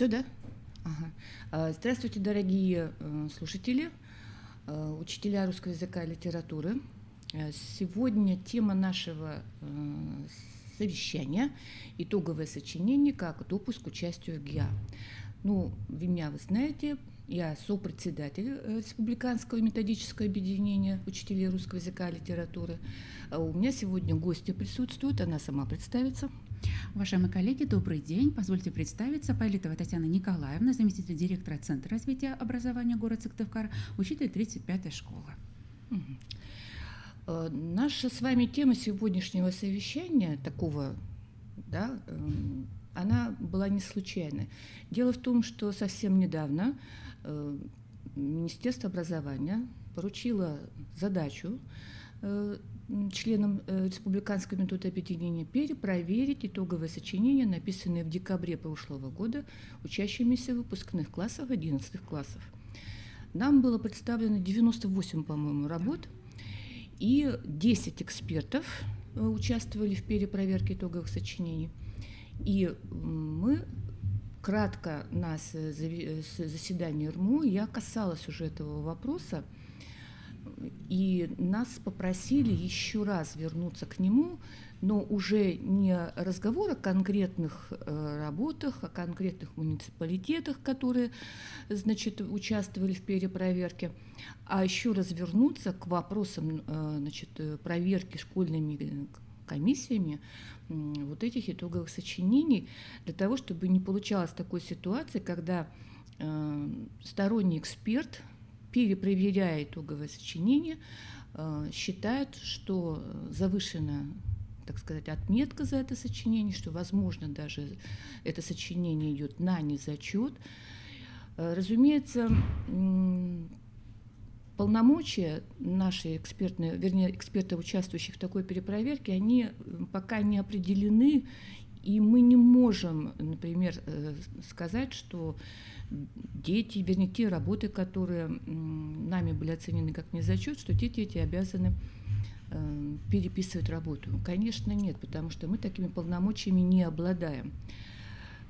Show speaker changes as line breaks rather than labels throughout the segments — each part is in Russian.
Все, да? Ага. Здравствуйте, дорогие слушатели, учителя русского языка и литературы. Сегодня тема нашего совещания — итоговое сочинение как допуск к участию в ГИА. Ну, меня вы знаете, я сопредседатель Республиканского методического объединения учителей русского языка и литературы. У меня сегодня гостья присутствует, она сама представится.
Уважаемые коллеги, добрый день. Позвольте представиться. Пайлитова Татьяна Николаевна, заместитель директора Центра развития образования город Сыктывкар, учитель 35-й школы.
Наша с вами тема сегодняшнего совещания, такого, да, она была не случайной. Дело в том, что совсем недавно Министерство образования поручило задачу членам Республиканского метода объединения перепроверить итоговое сочинение, написанное в декабре прошлого года учащимися выпускных классов 11 классов. Нам было представлено 98, по-моему, работ, и 10 экспертов участвовали в перепроверке итоговых сочинений. И мы кратко на заседании РМУ я касалась уже этого вопроса, и нас попросили еще раз вернуться к нему, но уже не разговор о конкретных работах, о конкретных муниципалитетах, которые, значит, участвовали в перепроверке, а еще раз вернуться к вопросам, значит, проверки школьными комиссиями вот этих итоговых сочинений, для того, чтобы не получалось такой ситуации, когда сторонний эксперт, перепроверяя итоговое сочинение, считает, что завышена, так сказать, отметка за это сочинение, что, возможно, даже это сочинение идет на незачет. Разумеется, полномочия наши экспертные, вернее, экспертов, участвующих в такой перепроверке, они пока не определены, и мы не можем, например, сказать, что дети, вернее, те работы, которые нами были оценены как незачет, что дети эти обязаны переписывать работу. Конечно, нет, потому что мы такими полномочиями не обладаем.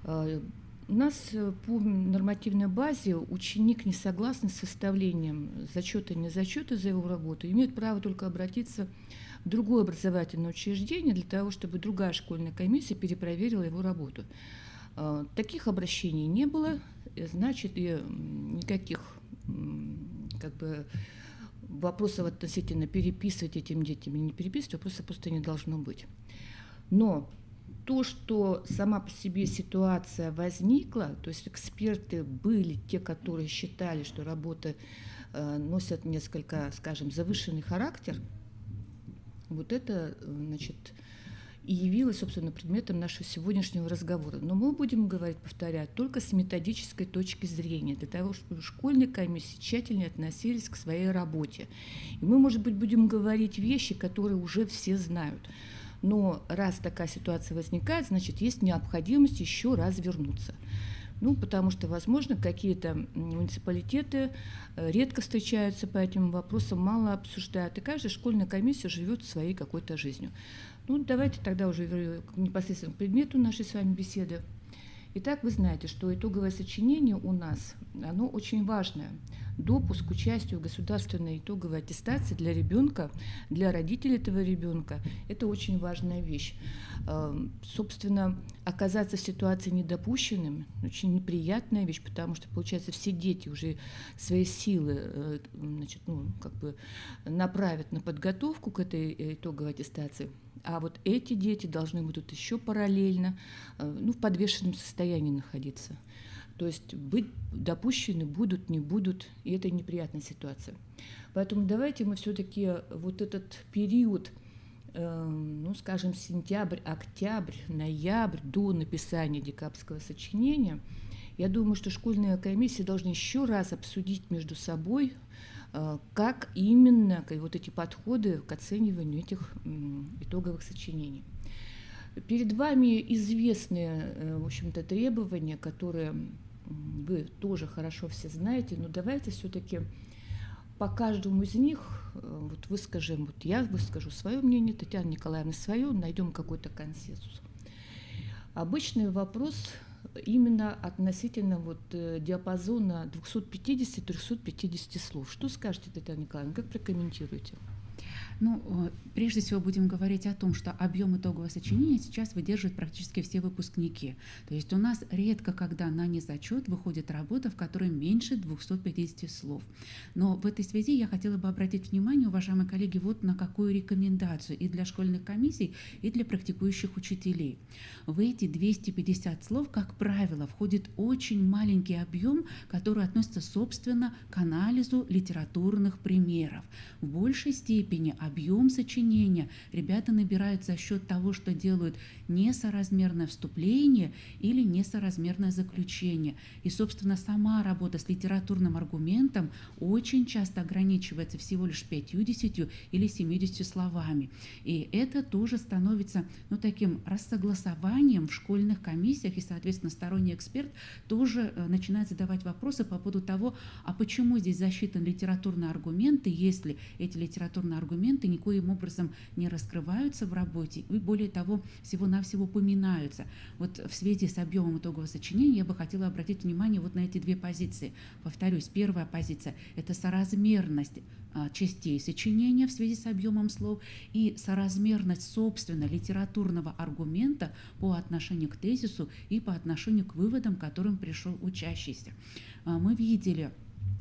У нас по нормативной базе ученик, не согласный с составлением зачета и незачета за его работу, имеет право только обратиться в другое образовательное учреждение для того, чтобы другая школьная комиссия перепроверила его работу. Таких обращений не было, значит, и никаких как бы вопросов относительно переписывать этим детям или не переписывать, вопросов просто не должно быть. Но то, что сама по себе ситуация возникла, то есть эксперты были те, которые считали, что работы носят несколько, скажем, завышенный характер, вот это, значит, и явилось, собственно, предметом нашего сегодняшнего разговора. Но мы будем говорить, повторять, только с методической точки зрения, для того, чтобы школьные комиссии тщательнее относились к своей работе. И мы, может быть, будем говорить вещи, которые уже все знают. Но раз такая ситуация возникает, значит, есть необходимость еще раз вернуться. Ну, потому что, возможно, какие-то муниципалитеты редко встречаются по этим вопросам, мало обсуждают, и каждая школьная комиссия живет своей какой-то жизнью. Ну, давайте тогда уже непосредственно к предмету нашей с вами беседы. Итак, вы знаете, что итоговое сочинение у нас, оно очень важное. Допуск к участию в государственной итоговой аттестации для ребенка, для родителей этого ребенка, это очень важная вещь. Собственно, оказаться в ситуации недопущенным — очень неприятная вещь, потому что, получается, все дети уже свои силы, значит, ну, как бы направят на подготовку к этой итоговой аттестации. А вот эти дети должны будут еще параллельно, ну, в подвешенном состоянии находиться. То есть быть допущены будут, не будут, и это неприятная ситуация. Поэтому давайте мы все-таки вот этот период, ну, скажем, сентябрь, октябрь, ноябрь, до написания декабрьского сочинения, я думаю, что школьные комиссии должны еще раз обсудить между собой, как именно вот эти подходы к оцениванию этих итоговых сочинений. Перед вами известные, в общем-то, требования, которые вы тоже хорошо все знаете, но давайте все-таки по каждому из них вот выскажем, вот я выскажу свое мнение, Татьяна Николаевна свое, найдем какой-то консенсус. Обычный вопрос именно относительно диапазона 250-350 слов. Что скажете, Татьяна Николаевна, как прокомментируете?
Прежде всего будем говорить о том, что объем итогового сочинения сейчас выдерживают практически все выпускники. То есть у нас редко, когда на незачет выходит работа, в которой меньше 250 слов. Но в этой связи я хотела бы обратить внимание, уважаемые коллеги, вот на какую рекомендацию и для школьных комиссий, и для практикующих учителей. В эти 250 слов, как правило, входит очень маленький объем, который относится, собственно, к анализу литературных примеров. В большей степени объем сочинения ребята набирают за счет того, что делают несоразмерное вступление или несоразмерное заключение. И, собственно, сама работа с литературным аргументом очень часто ограничивается всего лишь 50 или 70 словами. И это тоже становится таким рассогласованием в школьных комиссиях, и, соответственно, сторонний эксперт тоже начинает задавать вопросы по поводу того, а почему здесь засчитаны литературные аргументы, если эти литературные аргументы никоим образом не раскрываются в работе и, более того, всего-навсего упоминаются. Вот в связи с объемом итогового сочинения я бы хотела обратить внимание вот на эти две позиции. Повторюсь, первая позиция – это соразмерность частей сочинения в связи с объемом слов и соразмерность, собственно, литературного аргумента по отношению к тезису и по отношению к выводам, к которым пришел учащийся. Мы видели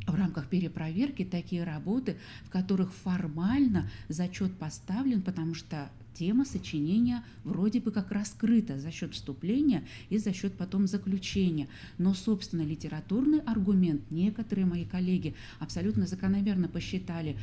в рамках перепроверки такие работы, в которых формально зачет поставлен, потому что тема сочинения вроде бы как раскрыта за счет вступления и за счет потом заключения. Но, собственно, литературный аргумент некоторые мои коллеги абсолютно закономерно посчитали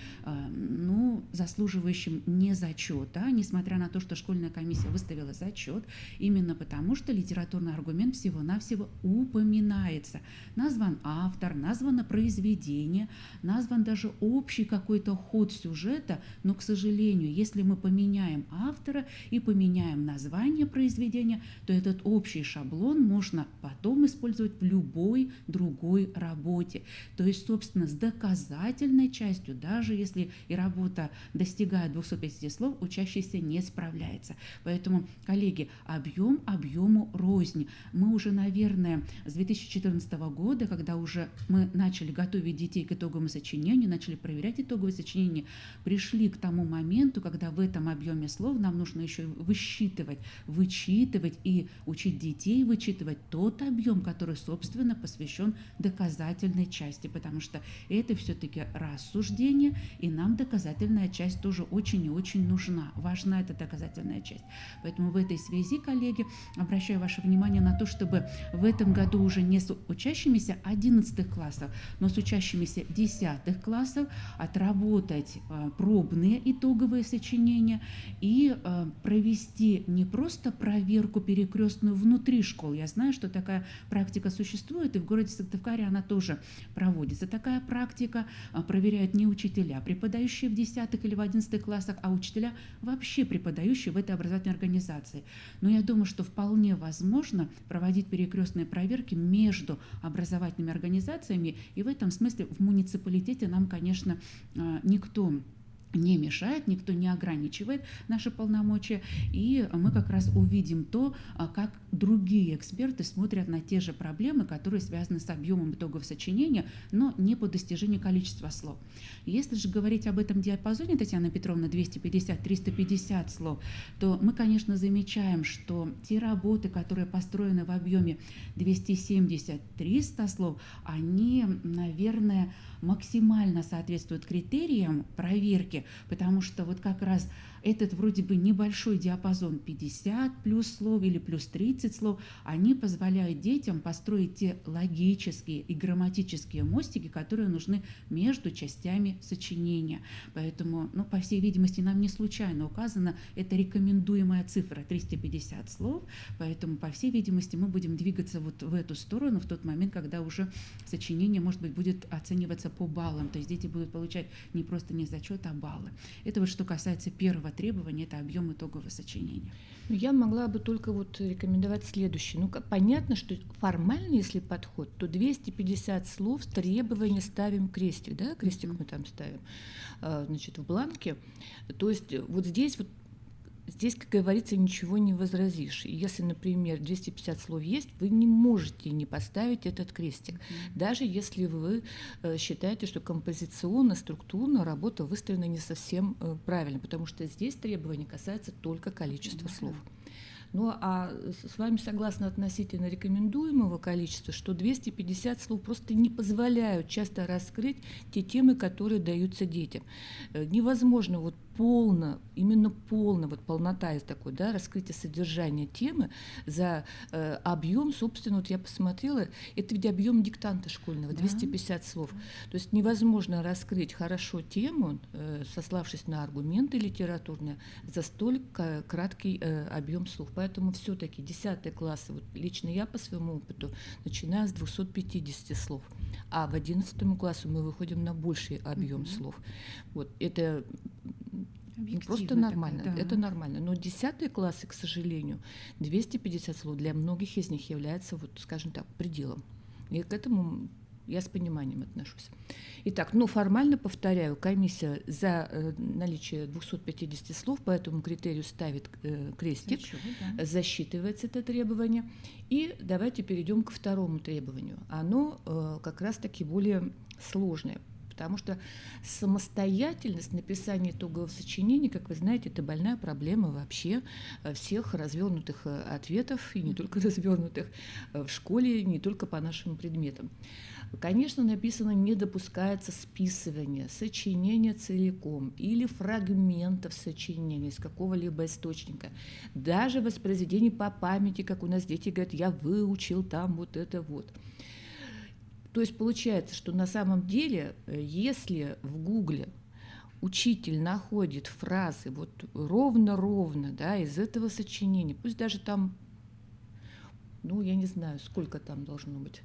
заслуживающим не зачета, несмотря на то, что школьная комиссия выставила зачет, именно потому, что литературный аргумент всего-навсего упоминается. Назван автор, названо произведение, назван даже общий какой-то ход сюжета, но, к сожалению, если мы поменяем автора и поменяем название произведения, то этот общий шаблон можно потом использовать в любой другой работе. То есть, собственно, с доказательной частью, даже если и работа достигает 250 слов, учащийся не справляется. Поэтому, коллеги, объем объему рознь. Мы уже, наверное, с 2014 года, когда уже мы начали готовить детей к итоговому сочинению, начали проверять итоговое сочинение, пришли к тому моменту, когда в этом объеме слов нам нужно еще высчитывать, вычитывать и учить детей вычитывать тот объем, который, собственно, посвящен доказательной части, потому что это все-таки рассуждение, и нам доказательная часть тоже очень и очень нужна. Важна эта доказательная часть. Поэтому в этой связи, коллеги, обращаю ваше внимание на то, чтобы в этом году уже не с учащимися 11 классов, но с учащимися 10 классов отработать пробные итоговые сочинения и провести не просто проверку перекрестную внутри школ. Я знаю, что такая практика существует, и в городе Сыктывкаре она тоже проводится. Такая практика проверяют не учителя, преподающие в 10 или в 11 классах, а учителя, вообще преподающие в этой образовательной организации. Но я думаю, что вполне возможно проводить перекрестные проверки между образовательными организациями, и в этом смысле в муниципалитете нам, конечно, никто не мешает, никто не ограничивает наши полномочия, и мы как раз увидим то, как другие эксперты смотрят на те же проблемы, которые связаны с объемом итогов сочинения, но не по достижению количества слов. Если же говорить об этом диапазоне, Татьяна Петровна, 250-350 слов, то мы, конечно, замечаем, что те работы, которые построены в объеме 270-300 слов, они, наверное, максимально соответствуют критериям проверки, потому что вот как раз этот вроде бы небольшой диапазон 50 плюс слов или плюс 30 слов, они позволяют детям построить те логические и грамматические мостики, которые нужны между частями сочинения. Поэтому, по всей видимости, нам не случайно указана эта рекомендуемая цифра 350 слов, поэтому, по всей видимости, мы будем двигаться вот в эту сторону в тот момент, когда уже сочинение, может быть, будет оцениваться по баллам, то есть дети будут получать не просто не зачет, а баллы. Это вот что касается первого требования, это объем итогового сочинения.
Я могла бы только рекомендовать следующее. Понятно, что формально, если подход, то 250 слов требования ставим крестик, да, крестик мы там ставим, в бланке. То есть вот здесь здесь, как говорится, ничего не возразишь. И если, например, 250 слов есть, вы не можете не поставить этот крестик. Даже если вы считаете, что композиционно, структурно работа выстроена не совсем правильно, потому что здесь требования касаются только количества слов. Ну, а с вами согласна относительно рекомендуемого количества, что 250 слов просто не позволяют часто раскрыть те темы, которые даются детям. Невозможно вот полно, именно полно, вот полнота из такой, да, раскрытие содержания темы за объем, собственно, вот я посмотрела, это ведь объем диктанта школьного, 250 слов. То есть невозможно раскрыть хорошо тему, сославшись на аргументы литературные, за столь краткий объем слов. Поэтому все-таки 10 классы, вот лично я по своему опыту, начинаю с 250 слов, а в 11 классу мы выходим на больший объем слов. Вот это просто нормально,
такое, да.
это нормально. Но 10 классы, к сожалению, 250 слов для многих из них является, вот, скажем так, пределом. И к этому я с пониманием отношусь. Итак, но формально, повторяю, комиссия за наличие 250 слов по этому критерию ставит крестик, засчитывается это требование. И давайте перейдем ко второму требованию. Оно как раз-таки более сложное. Потому что самостоятельность написания итогового сочинения, как вы знаете, это больная проблема вообще всех развернутых ответов, и не только развернутых в школе, не только по нашим предметам. Конечно, написано, не допускается списывание сочинения целиком или фрагментов сочинения из какого-либо источника. Даже воспроизведение по памяти, как у нас дети говорят, я выучил там вот это вот. То есть получается, что на самом деле, если в Гугле учитель находит фразы вот ровно-ровно, да, из этого сочинения, пусть даже там, ну, я не знаю, сколько там должно быть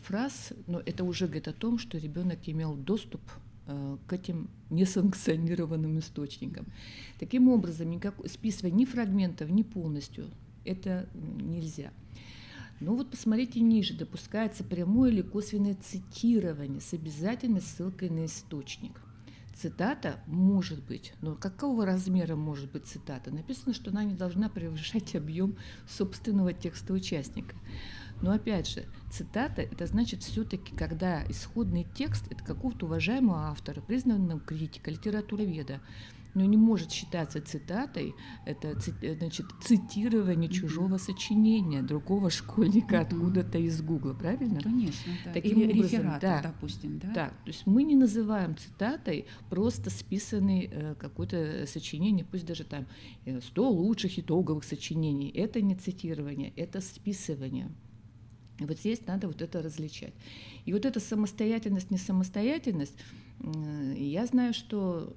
фраз, но это уже говорит о том, что ребенок имел доступ к этим несанкционированным источникам. Таким образом, списывать ни фрагментов, ни полностью это нельзя. Ну вот посмотрите ниже, допускается прямое или косвенное цитирование с обязательной ссылкой на источник. Цитата может быть, но какого размера может быть цитата? Написано, что она не должна превышать объем собственного текста участника. Но опять же, цитата – это значит все-таки, когда исходный текст – это какого-то уважаемого автора, признанного критика, литературоведа, но не может считаться цитатой, это значит цитирование чужого сочинения другого школьника откуда-то из Гугла, правильно?
Конечно, да.
Таким
Или
образом,
реферат,
да,
допустим, да?
Да, то есть мы не называем цитатой просто списанный какое-то сочинение, пусть даже там 100 лучших итоговых сочинений. Это не цитирование, это списывание. И вот здесь надо вот это различать. И вот эта самостоятельность, несамостоятельность, я знаю, что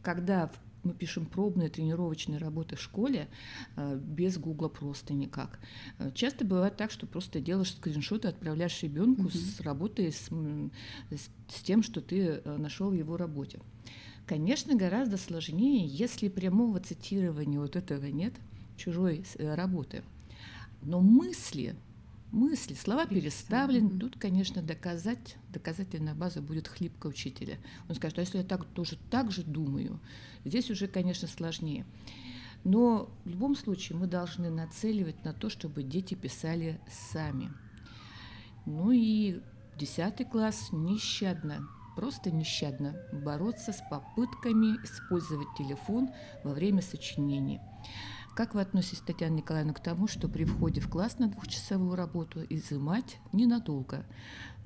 когда мы пишем пробные тренировочные работы в школе, без Гугла просто никак. Часто бывает так, что просто делаешь скриншоты, отправляешь ребенку с работой, с тем, что ты нашел в его работе. Конечно, гораздо сложнее, если прямого цитирования вот этого нет, чужой работы. Но мысли, слова переставлены. Тут, конечно, доказательная база будет хлипкая учителя. Он скажет, а если я тоже так же думаю, здесь уже, конечно, сложнее. Но в любом случае мы должны нацеливать на то, чтобы дети писали сами. Ну и 10 класс просто нещадно бороться с попытками использовать телефон во время сочинений. Как вы относитесь, Татьяна Николаевна, к тому, что при входе в класс на 2-часовую работу изымать ненадолго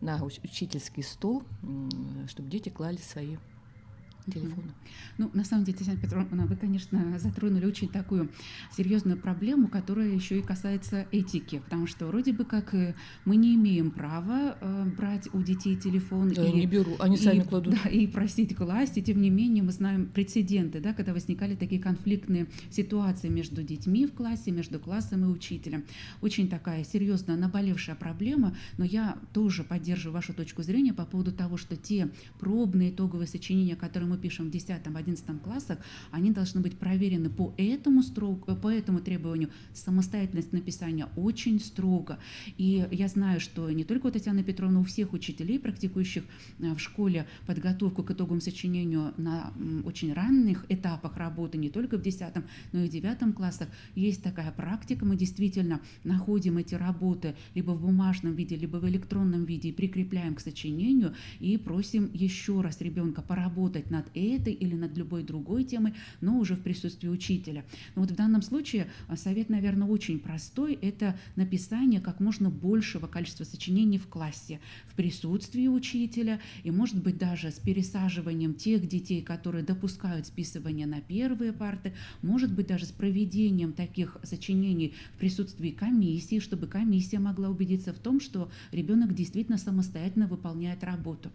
на учительский стол, чтобы дети клали свои телефона?
Ну, на самом деле, Татьяна Петровна, вы, конечно, затронули очень такую серьезную проблему, которая еще и касается этики, потому что вроде бы как мы не имеем права брать у детей телефон.
Я не беру, они сами кладут.
Да, и просить класть, и тем не менее мы знаем прецеденты, да, когда возникали такие конфликтные ситуации между детьми в классе, между классом и учителем. Очень такая серьезная, наболевшая проблема, но я тоже поддерживаю вашу точку зрения по поводу того, что те пробные итоговые сочинения, которые мы пишем в 10-11 классах, они должны быть проверены по этому требованию. Самостоятельность написания очень строго. И я знаю, что не только у Татьяны Петровны, у всех учителей, практикующих в школе подготовку к итоговому сочинению на очень ранних этапах работы, не только в 10, но и в 9 классах, есть такая практика. Мы действительно находим эти работы либо в бумажном виде, либо в электронном виде и прикрепляем к сочинению и просим еще раз ребенка поработать над этой или над любой другой темой, но уже в присутствии учителя. Но вот в данном случае совет, наверное, очень простой. Это написание как можно большего количества сочинений в классе, в присутствии учителя, и, может быть, даже с пересаживанием тех детей, которые допускают списывание на первые парты, может быть, даже с проведением таких сочинений в присутствии комиссии, чтобы комиссия могла убедиться в том, что ребенок действительно самостоятельно выполняет работу.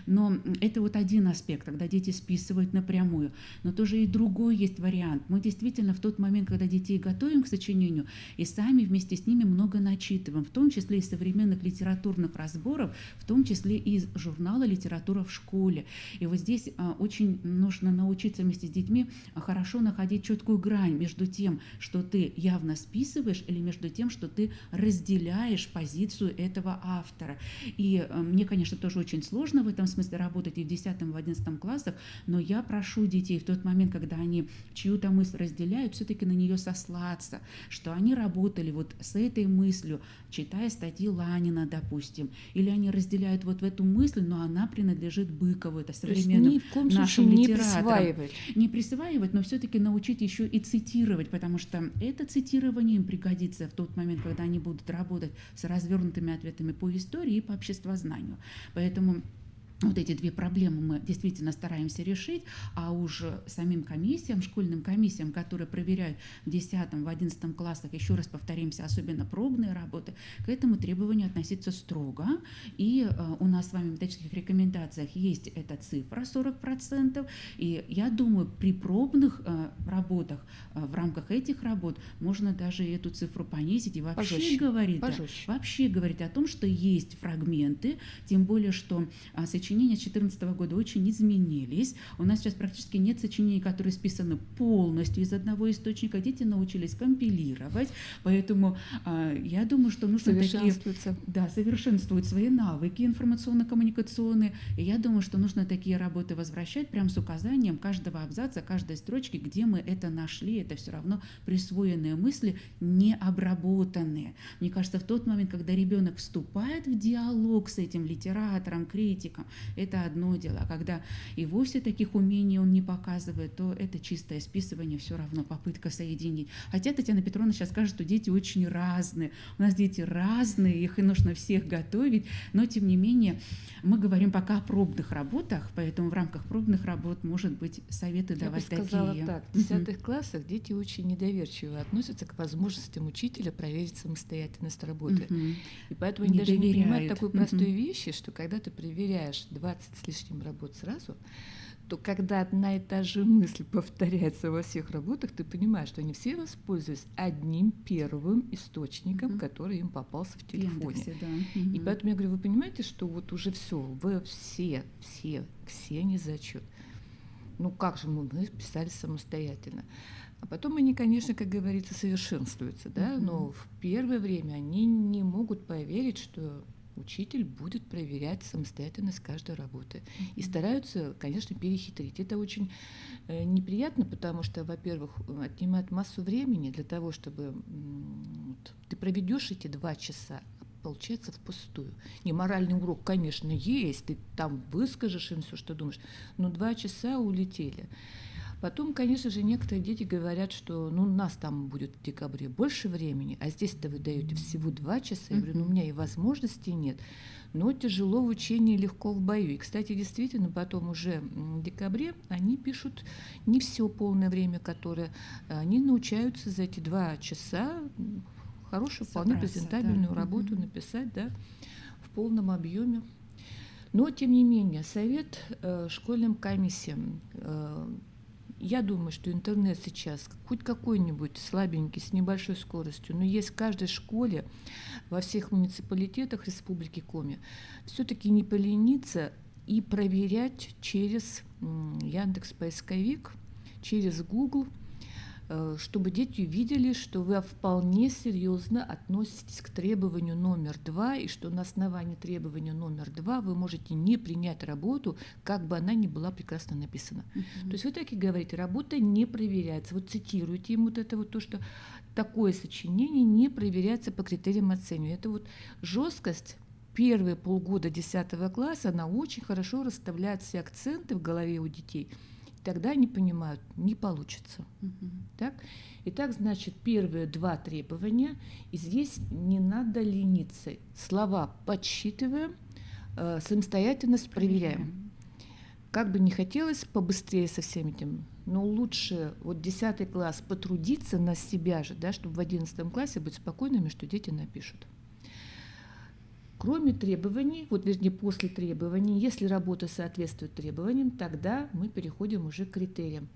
Но это вот один аспект, когда дети списывают напрямую. Но тоже и другой есть вариант. Мы действительно в тот момент, когда детей готовим к сочинению, и сами вместе с ними много начитываем, в том числе из современных литературных разборов, в том числе и из журнала «Литература в школе». И вот здесь очень нужно научиться вместе с детьми хорошо находить четкую грань между тем, что ты явно списываешь, или между тем, что ты разделяешь позицию этого автора. И мне, конечно, тоже очень сложно в этом смысле работать и в 10, и в 11 классах, но я прошу детей в тот момент, когда они чью-то мысль разделяют, все-таки на нее сослаться, что они работали вот с этой мыслью, читая статьи Ланина, допустим, или они разделяют вот в эту мысль, но она принадлежит Быкову, это современным
ни в коем
нашим
случае не
литераторам.
присваивать.
Не присваивать, но все-таки научить еще и цитировать, потому что это цитирование им пригодится в тот момент, когда они будут работать с развернутыми ответами по истории и по обществознанию. Поэтому вот эти две проблемы мы действительно стараемся решить, а уже самим комиссиям, школьным комиссиям, которые проверяют в 10, в 11 классах, еще раз повторимся, особенно пробные работы, к этому требованию относиться строго. И у нас с вами в методических рекомендациях есть эта цифра 40%. И я думаю, при пробных работах, в рамках этих работ, можно даже эту цифру понизить и вообще говорить о том, что есть фрагменты, тем более, что сочинения с 2014 года очень изменились. У нас сейчас практически нет сочинений, которые списаны полностью из одного источника. Дети научились компилировать, поэтому я думаю, что нужно совершенствовать свои навыки информационно-коммуникационные. И я думаю, что нужно такие работы возвращать прямо с указанием каждого абзаца, каждой строчки, где мы это нашли. Это все равно присвоенные мысли, не обработанные. Мне кажется, в тот момент, когда ребенок вступает в диалог с этим литератором, критиком, это одно дело. А когда и вовсе таких умений он не показывает, то это чистое списывание, все равно попытка соединить. Хотя Татьяна Петровна сейчас скажет, что дети очень разные. У нас дети разные, их и нужно всех готовить, но тем не менее мы говорим пока о пробных работах, поэтому в рамках пробных работ, может быть, советы давать такие.
Я бы сказала так, в 10 классах дети очень недоверчиво относятся к возможностям учителя проверить самостоятельность работы. И поэтому они даже не понимают такой простой вещи, что когда ты проверяешь 20 с лишним работ сразу, то когда одна и та же мысль повторяется во всех работах, ты понимаешь, что они все воспользуются одним первым источником, который им попался в телефоне. И поэтому я говорю, вы понимаете, что вот уже вы все не зачет. Ну как же мы писали самостоятельно? А потом они, конечно, как говорится, совершенствуются, да, но в первое время они не могут поверить, что учитель будет проверять самостоятельность каждой работы. И стараются, конечно, перехитрить. Это очень неприятно, потому что, во-первых, отнимает массу времени для того, чтобы ты проведешь эти 2 часа, получается впустую. Не, моральный урок, конечно, есть, ты там выскажешь им все, что думаешь, но 2 часа улетели. Потом, конечно же, некоторые дети говорят, что у нас там будет в декабре больше времени, а здесь-то вы даете всего 2 часа. Я говорю, у меня и возможностей нет, но тяжело в учении, легко в бою. И, кстати, действительно, потом уже в декабре они пишут не все полное время, которое они научаются за эти 2 часа хорошую, вполне презентабельную работу написать, да, в полном объеме. Но, тем не менее, совет школьным комиссиям. Я думаю, что интернет сейчас хоть какой-нибудь слабенький, с небольшой скоростью, но есть в каждой школе, во всех муниципалитетах Республики Коми, все-таки не полениться и проверять через Яндекс поисковик, через Google, чтобы дети увидели, что вы вполне серьезно относитесь к требованию номер 2, и что на основании требования номер 2 вы можете не принять работу, как бы она ни была прекрасно написана. То есть вы так и говорите, работа не проверяется. Вот цитируйте им вот это вот то, что такое сочинение не проверяется по критериям оценивания. Это вот жесткость. Первые полгода 10 класса она очень хорошо расставляет все акценты в голове у детей. Тогда они понимают, не получится. Так? Итак, значит, первые 2 требования. И здесь не надо лениться. Слова подсчитываем, самостоятельность проверяем. Как бы не хотелось побыстрее со всем этим, но лучше вот 10 класс потрудиться на себя же, да, чтобы в 11 классе быть спокойными, что дети напишут. Кроме требований, вот вернее после требований, если работа соответствует требованиям, тогда мы переходим уже к критериям.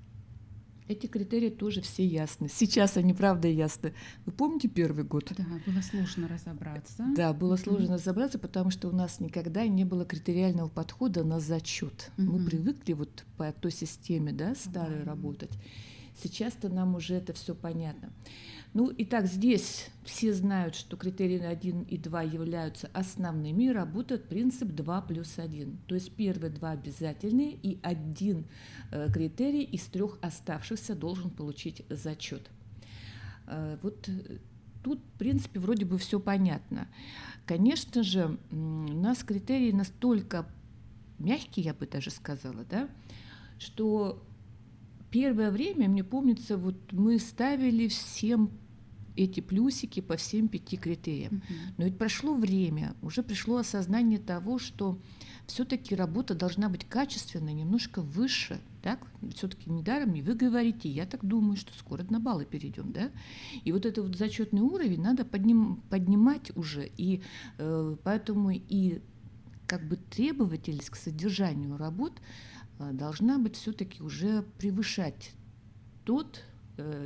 Эти критерии тоже все ясны. Сейчас они, правда, ясны. Вы помните первый год?
Да, было сложно разобраться.
Да, было сложно разобраться, потому что у нас никогда не было критериального подхода на зачет. Мы привыкли вот по той системе, да, старой работать. Сейчас-то нам уже это все понятно. Ну, итак, здесь все знают, что критерии 1 и 2 являются основными, и работает принцип 2+1. То есть первые 2 обязательные, и 1 критерий из 3 оставшихся должен получить зачет. Вот тут, в принципе, вроде бы все понятно. Конечно же, у нас критерии настолько мягкие, я бы даже сказала, да, что первое время, мне помнится, вот мы ставили всем эти плюсики по всем 5 критериям. Но ведь прошло время, уже пришло осознание того, что все-таки работа должна быть качественной, немножко выше. Так? Все-таки недаром и вы говорите, я так думаю, что скоро на баллы перейдем. Да? И вот этот вот зачетный уровень надо поднимать уже. И поэтому и как бы требовательность к содержанию работ должна быть все-таки уже превышать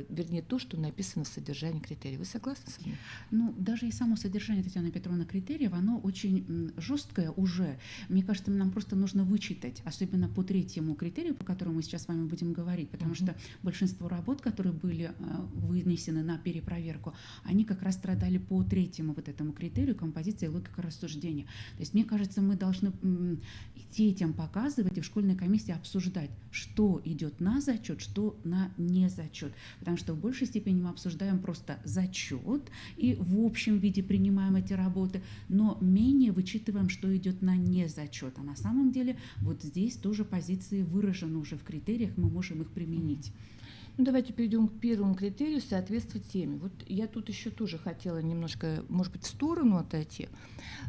вернее, то, что написано в содержании критериев. Вы согласны с этим?
Ну, даже и само содержание, Татьяны Петровны, критериев, оно очень жесткое уже. Мне кажется, нам просто нужно вычитать, особенно по 3-му критерию, по которому мы сейчас с вами будем говорить, потому что большинство работ, которые были вынесены на перепроверку, они как раз страдали по 3-му вот этому критерию композиция и логика рассуждения. То есть, мне кажется, мы должны детям показывать и в школьной комиссии обсуждать, что идет на зачет, что на незачет. Потому что в большей степени мы обсуждаем просто зачет и в общем виде принимаем эти работы, но менее вычитываем, что идет на незачет. А на самом деле вот здесь тоже позиции выражены уже в критериях, мы можем их применить.
Ну, давайте перейдем к первому критерию соответствовать теме. Вот я тут еще тоже хотела немножко, может быть, в сторону отойти,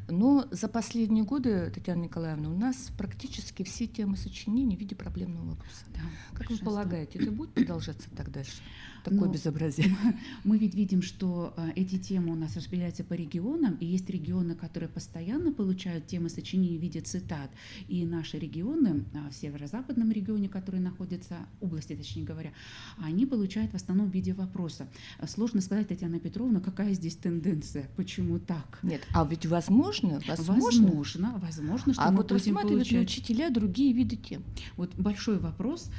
но за последние годы, Татьяна Николаевна, у нас практически все темы сочинений в виде проблемного вопроса.
Да,
как вы полагаете, это будет продолжаться так дальше? Такое безобразие.
Мы ведь видим, что эти темы у нас распределяются по регионам, и есть регионы, которые постоянно получают темы сочинений в виде цитат, и наши регионы, в северо-западном регионе, который находится, области, точнее говоря, они получают в основном в виде вопроса. Сложно сказать, Татьяна Петровна, какая здесь тенденция, почему так?
Нет, а ведь возможно,
что
что мы вот
будем
рассматривают ли
получать...
учителя другие виды тем?
Вот большой вопрос.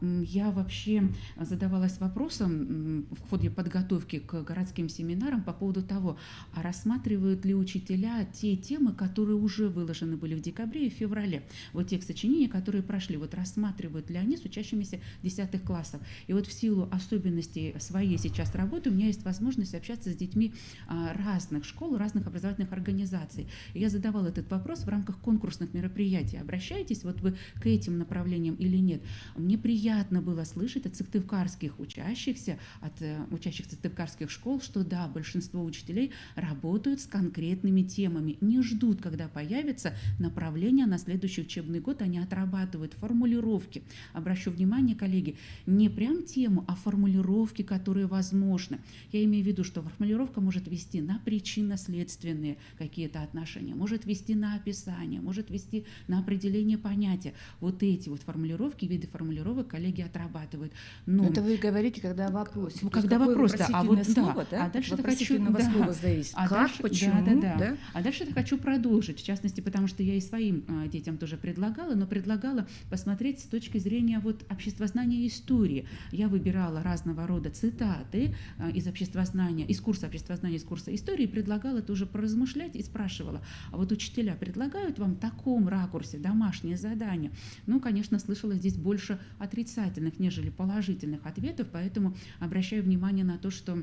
Я вообще задавалась вопросом в ходе подготовки к городским семинарам по поводу того, а рассматривают ли учителя те темы, которые уже выложены были в декабре и феврале, вот тех сочинений, которые прошли, вот рассматривают ли они с учащимися 10 классов. И вот в силу особенностей своей сейчас работы у меня есть возможность общаться с детьми разных школ, разных образовательных организаций. И я задавала этот вопрос в рамках конкурсных мероприятий. Обращаетесь вот вы к этим направлениям или нет? Мне приятно было слышать от сыктывкарских учащихся, от учащихся сыктывкарских школ, что да, большинство учителей работают с конкретными темами, не ждут, когда появится направление на следующий учебный год, они отрабатывают формулировки. Обращу внимание, коллеги, не прям прям тему, а формулировки, которые возможны. Я имею в виду, что формулировка может вести на причинно-следственные какие-то отношения, может вести на описание, может вести на определение понятия. Вот эти вот формулировки, виды формулировок коллеги отрабатывают. Но
это вы говорите, когда вопрос.
Когда вопрос, да, а вот
слово,
да, а дальше
слова зависит.
А
как,
дальше,
почему,
да. А дальше я хочу продолжить, в частности, потому что я и своим детям тоже предлагала, но предлагала посмотреть с точки зрения вот обществознания и истории. Я выбирала разного рода цитаты из обществознания, из курса обществознания, из курса истории, предлагала тоже поразмышлять и спрашивала, а вот учителя предлагают вам в таком ракурсе домашнее задание? Ну, конечно, слышала здесь больше отрицательных, нежели положительных ответов, поэтому обращаю внимание на то, что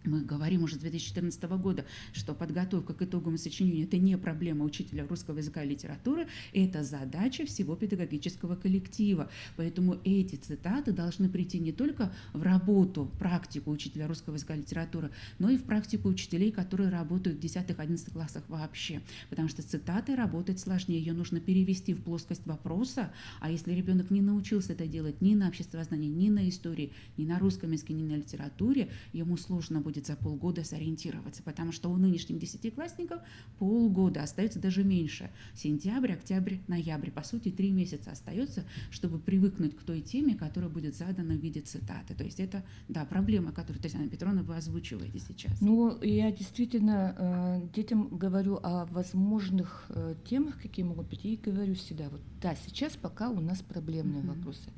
мы говорим уже с 2014 года, что подготовка к итогам сочинения – это не проблема учителя русского языка и литературы, это задача всего педагогического коллектива. Поэтому эти цитаты должны прийти не только в работу, практику учителя русского языка и литературы, но и в практику учителей, которые работают в 10-11 классах вообще. Потому что с цитатой работать сложнее, ее нужно перевести в плоскость вопроса, а если ребенок не научился это делать ни на обществознании, ни на истории, ни на русском языке, ни на литературе, ему сложно будет за полгода сориентироваться, потому что у нынешних 10-классников полгода, остается даже меньше. Сентябрь, октябрь, ноябрь. По сути, 3 месяца остается, чтобы привыкнуть к той теме, которая будет задана в виде цитаты. То есть это, да, проблема, которую, Татьяна Петровна, вы озвучиваете сейчас.
Ну, я действительно детям говорю о возможных темах, какие могут быть, и говорю всегда, вот да, сейчас пока у нас проблемные вопросы.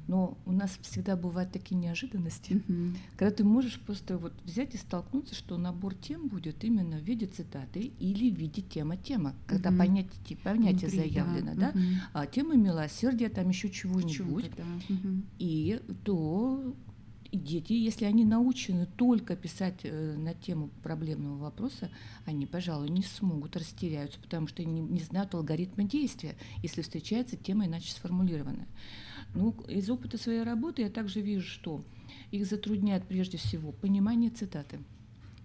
Но у нас всегда бывают такие неожиданности, когда ты можешь просто вот взять и столкнуться, что набор тем будет именно в виде цитаты или в виде тема, когда понятие заявлено, да, а тема милосердия, там еще чего-нибудь, и то дети, если они научены только писать на тему проблемного вопроса, они, пожалуй, не смогут, растеряются, потому что они не знают алгоритма действия, если встречается тема иначе сформулированная. Ну, из опыта своей работы я также вижу, что их затрудняет прежде всего понимание цитаты.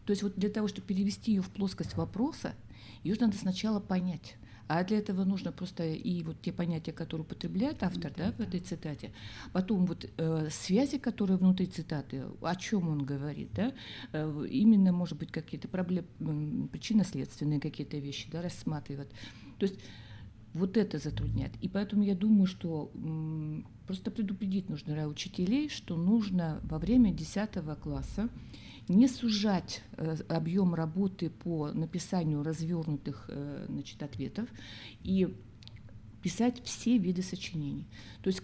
То есть вот для того, чтобы перевести ее в плоскость вопроса, ее надо сначала понять. А для этого нужно просто и вот те понятия, которые употребляет автор, да, в этой цитате, потом вот связи, которые внутри цитаты, о чем он говорит, да, именно, может быть, какие-то проблемы, причинно-следственные какие-то вещи, да, рассматривать. То есть вот это затрудняет. И поэтому я думаю, что просто предупредить нужно учителей, что нужно во время 10 класса не сужать объем работы по написанию развернутых ответов и писать все виды сочинений. То есть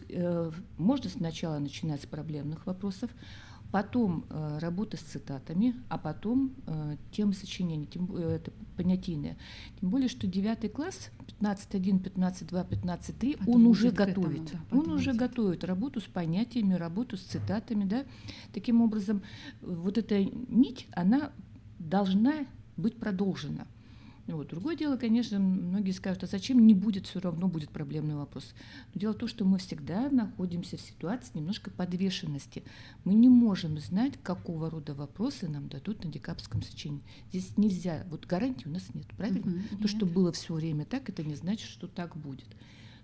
можно сначала начинать с проблемных вопросов, потом работа с цитатами, а потом темы сочинений, это понятийные. Тем более, что 9 класс, 15.1, 15.2, 15.3, он уже готовит. Он уже готовит работу с понятиями, работу с цитатами. Да? Таким образом, вот эта нить, она должна быть продолжена. Вот. Другое дело, конечно, многие скажут, а зачем, не будет, все равно будет проблемный вопрос. Но дело в том, что мы всегда находимся в ситуации немножко подвешенности. Мы не можем знать, какого рода вопросы нам дадут на декабрьском сочинении. Здесь нельзя, вот гарантии у нас нет, правильно? То, что было все время так, это не значит, что так будет.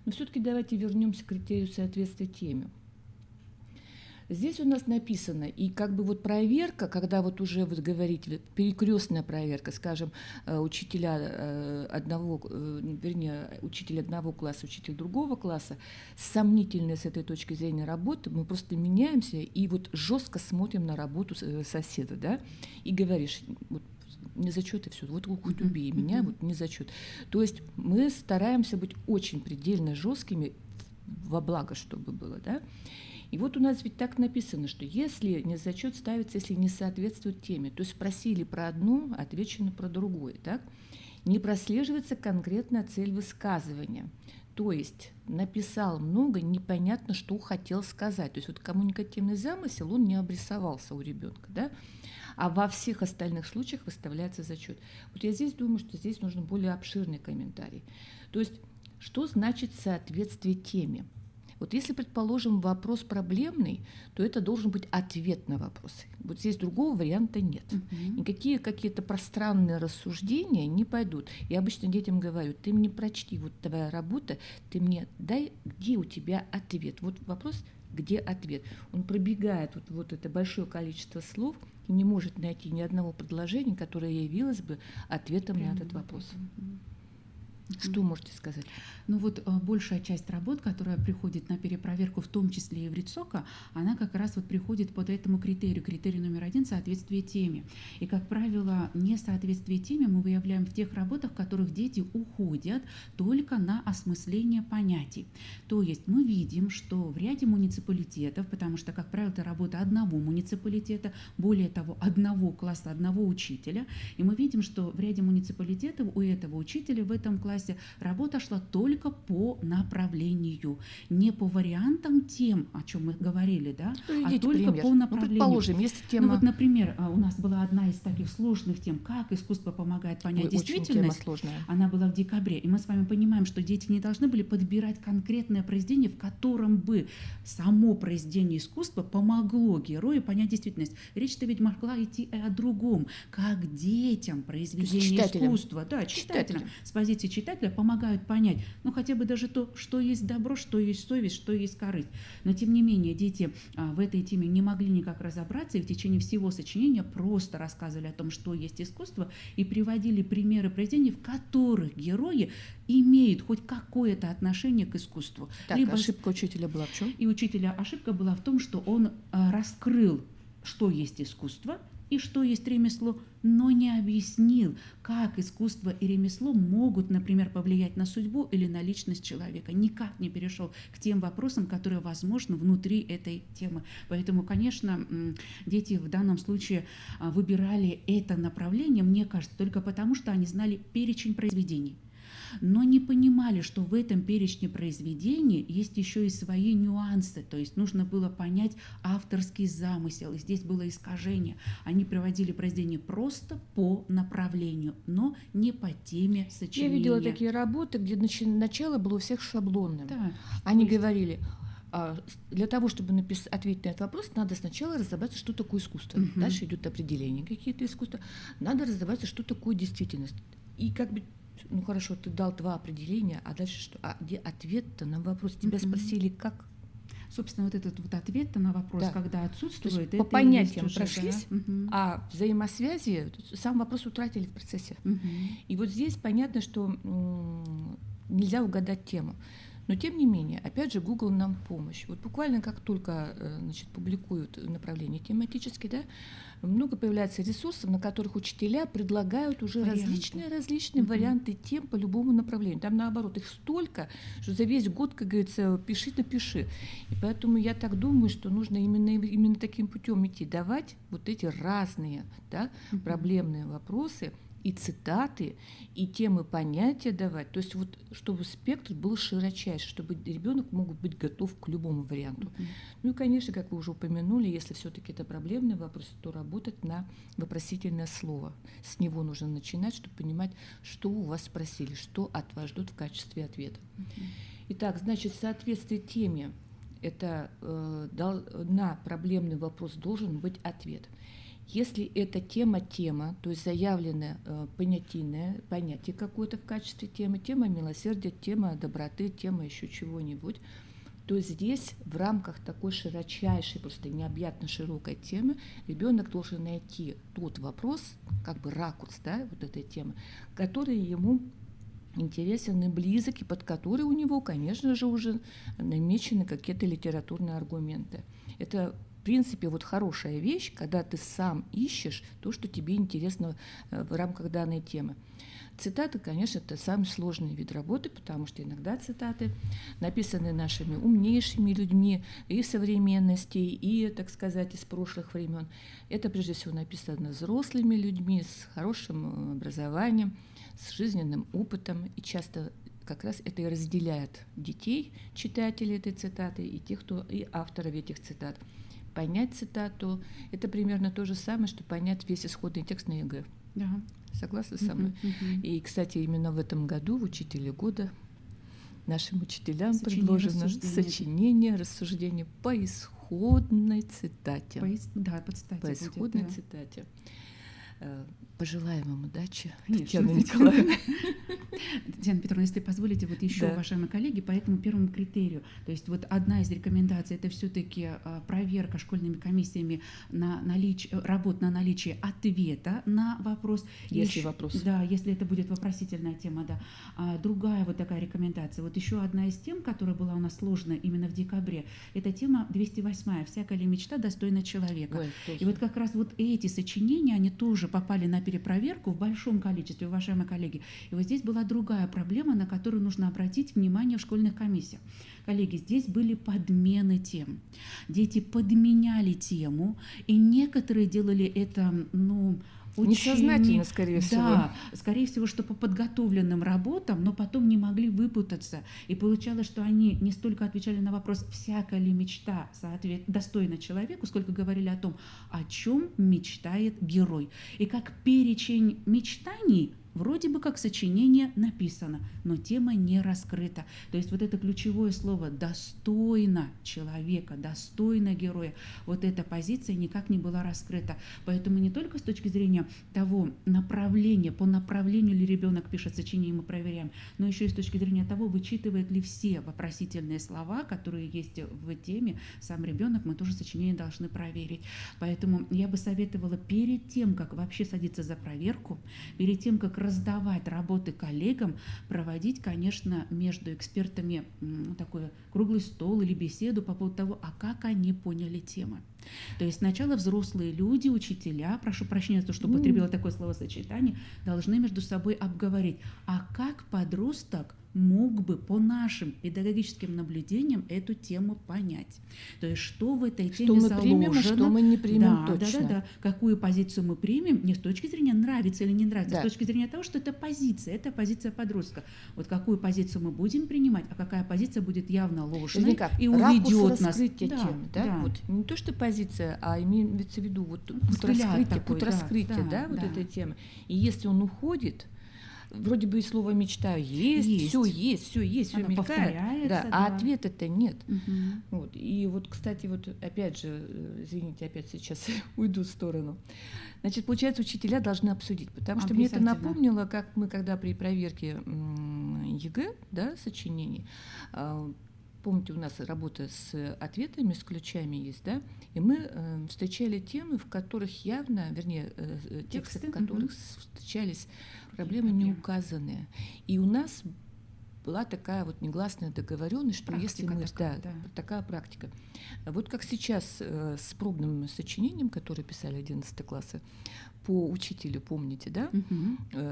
Но все-таки давайте вернемся к критерию соответствия теме. Здесь у нас написано, и как бы вот проверка, когда вот уже вы говорите, перекрестная проверка, скажем, учителя одного класса, учитель другого класса, сомнительная с этой точки зрения работы, мы просто меняемся и вот жестко смотрим на работу соседа, да, и говоришь, вот, не зачет и все, вот хоть убей меня, вот не зачет. То есть мы стараемся быть очень предельно жесткими во благо, чтобы было, да. И вот у нас ведь так написано, что если не зачет ставится, если не соответствует теме, то есть спросили про одно, отвечено про другое, так? Не прослеживается конкретная цель высказывания. То есть написал много, непонятно, что хотел сказать. То есть вот коммуникативный замысел, он не обрисовался у ребенка, да? А во всех остальных случаях выставляется зачет. Вот я здесь думаю, что здесь нужен более обширный комментарий. То есть что значит соответствие теме? Вот если, предположим, вопрос проблемный, то это должен быть ответ на вопрос. Вот здесь другого варианта нет. Никакие какие-то пространные рассуждения не пойдут. Я обычно детям говорю, ты мне прочти, вот твоя работа, ты мне дай, где у тебя ответ. Вот вопрос, где ответ. Он пробегает вот это большое количество слов и не может найти ни одного предложения, которое явилось бы ответом на этот вопрос. Что можете сказать?
Ну вот большая часть работ, которая приходит на перепроверку, в том числе и в РИЦОКа, она как раз вот приходит под этому критерию. Критерий номер 1 – соответствие теме. И, как правило, несоответствие теме мы выявляем в тех работах, в которых дети уходят только на осмысление понятий. То есть мы видим, что в ряде муниципалитетов, потому что, как правило, это работа одного муниципалитета, более того, одного класса, одного учителя, и мы видим, что в ряде муниципалитетов у этого учителя в этом классе работа шла только по направлению, не по вариантам тем, о чем мы говорили, да, а только
пример.
по направлению.
Предположим, если тема...
Ну вот, например, у нас была одна из таких сложных тем, как искусство помогает понять действительность.
Очень тема сложная.
Она была в декабре, и мы с вами понимаем, что дети не должны были подбирать конкретное произведение, в котором бы само произведение искусства помогло герою понять действительность. Речь-то ведь могла идти и о другом, как детям произведение искусства, да, читателям с позиции читателя помогают понять, ну хотя бы даже то, что есть добро, что есть совесть, что есть корысть. Но тем не менее дети в этой теме не могли никак разобраться и в течение всего сочинения просто рассказывали о том, что есть искусство, и приводили примеры произведений, в которых герои имеют хоть какое-то отношение к искусству.
Так, либо ошибка учителя была в чем?
И учителя ошибка была в том, что он раскрыл, что есть искусство и что есть ремесло, но не объяснил, как искусство и ремесло могут, например, повлиять на судьбу или на личность человека. Никак не перешел к тем вопросам, которые возможны внутри этой темы. Поэтому, конечно, дети в данном случае выбирали это направление, мне кажется, только потому, что они знали перечень произведений, но не понимали, что в этом перечне произведений есть еще и свои нюансы, то есть нужно было понять авторский замысел, и здесь было искажение. Они приводили произведения просто по направлению, но не по теме сочинения.
Я видела такие работы, где начало было у всех шаблонным.
Да,
они говорили, для того, чтобы ответить на этот вопрос, надо сначала разобраться, что такое искусство. Дальше идут определения какие-то искусства. Надо разобраться, что такое действительность. И как бы ну хорошо, ты дал 2 определения, а дальше что? А где ответ-то на вопрос? Тебя спросили, как?
Собственно, вот этот вот ответ на вопрос, да, когда отсутствует,
по понятиям прошлись, да? А взаимосвязи, сам вопрос утратили в процессе. И вот здесь понятно, что нельзя угадать тему. Но тем не менее, опять же, Google нам помощь. Вот буквально как только публикуют направление тематически, да, много появляется ресурсов, на которых учителя предлагают уже различные варианты тем по любому направлению. Там наоборот, их столько, что за весь год, как говорится, пиши да пиши. И поэтому я так думаю, что нужно именно таким путем идти, давать вот эти разные, да, проблемные вопросы, и цитаты, и темы понятия давать, то есть вот чтобы спектр был широчайший, чтобы ребенок мог быть готов к любому варианту. Ну и, конечно, как вы уже упомянули, если все-таки это проблемный вопрос, то работать на вопросительное слово. С него нужно начинать, чтобы понимать, что у вас спросили, что от вас ждут в качестве ответа. Итак, значит, соответствие теме, это на проблемный вопрос должен быть ответ. Если эта тема, то есть заявленное понятие какое-то в качестве темы, тема милосердия, тема доброты, тема еще чего-нибудь, то здесь в рамках такой широчайшей, просто необъятно широкой темы ребенок должен найти тот вопрос, как бы ракурс, да, вот этой темы, который ему интересен и близок, и под который у него, конечно же, уже намечены какие-то литературные аргументы. Это в принципе, вот хорошая вещь, когда ты сам ищешь то, что тебе интересно в рамках данной темы. Цитаты, конечно, это самый сложный вид работы, потому что иногда цитаты написаны нашими умнейшими людьми и современности, и, так сказать, из прошлых времен. Это, прежде всего, написано взрослыми людьми с хорошим образованием, с жизненным опытом, и часто как раз это и разделяет детей, читателей этой цитаты, и тех, кто и авторов этих цитат. Понять цитату – это примерно то же самое, что понять весь исходный текст на ЕГЭ.
Да.
Согласны со мной? И, кстати, именно в этом году в «Учителе года» нашим учителям предложено сочинение, рассуждение по исходной цитате.
Да, по цитате.
По исходной цитате. Пожелаем вам удачи,
Конечно,
Татьяна Николаевна.
Татьяна Петровна, если позволите, вот еще,
Да.
уважаемые коллеги, по этому первому критерию, то есть вот одна из рекомендаций — это все-таки проверка школьными комиссиями работ на наличие ответа на вопрос.
Если вопрос.
Да, если это будет вопросительная тема, да. А другая вот такая рекомендация, вот еще одна из тем, которая была у нас сложена именно в декабре, это тема 208-я «Всякая ли мечта достойна человека».
Ой, тоже.
И вот как раз вот эти сочинения, они тоже попали на перепроверку в большом количестве, уважаемые коллеги. И вот здесь была другая проблема, на которую нужно обратить внимание в школьных комиссиях. Коллеги, здесь были подмены тем. Дети подменяли тему, и некоторые делали это, очень...
Несознательно, скорее всего.
Да, скорее всего, что по подготовленным работам, но потом не могли выпутаться. И получалось, что они не столько отвечали на вопрос, всякая ли мечта достойна человеку, сколько говорили о том, о чем мечтает герой. И как перечень мечтаний вроде бы как сочинение написано, но тема не раскрыта. То есть вот это ключевое слово «достойно человека», «достойно героя», вот эта позиция никак не была раскрыта. Поэтому не только с точки зрения того направления, по направлению ли ребенок пишет сочинение, мы проверяем, но еще и с точки зрения того, вычитывает ли все вопросительные слова, которые есть в теме, сам ребенок, мы тоже сочинение должны проверить. Поэтому я бы советовала перед тем, как вообще садиться за проверку, перед тем, как раздавать работы коллегам, проводить, конечно, между экспертами такой круглый стол или беседу по поводу того, а как они поняли темы. То есть сначала взрослые люди, учителя, прошу прощения за то, что употребила такое словосочетание, должны между собой обговорить, а как подросток мог бы по нашим педагогическим наблюдениям эту тему понять. То есть что в этой теме заложено.
Что мы примем, а что мы не примем точно.
Да. Какую позицию мы примем, не с точки зрения нравится или не нравится,
да.
а с точки зрения того, что это позиция подростка. Вот какую позицию мы будем принимать, а какая позиция будет явно ложной и уведет нас.
Раскрытие темы, да? Вот не то, что позиция, а имеется в виду путь раскрытия, вот этой темы. И если он уходит, вроде бы и слово «мечта» есть, все мелькает, да. А ответа-то нет. Вот. И вот, кстати, вот опять же, извините, опять сейчас уйду в сторону. Значит, получается, учителя должны обсудить, потому что мне это напомнило, как мы, когда при проверке ЕГЭ, да, сочинений, помните, у нас работа с ответами, с ключами есть, да, и мы встречали темы, в которых явно, вернее, тексты, в которых встречались проблемы не указанные. И у нас была такая вот негласная договоренность, что если мы... такая практика. Вот как сейчас с пробным сочинением, которое писали 11 классы, по учителю, помните, да?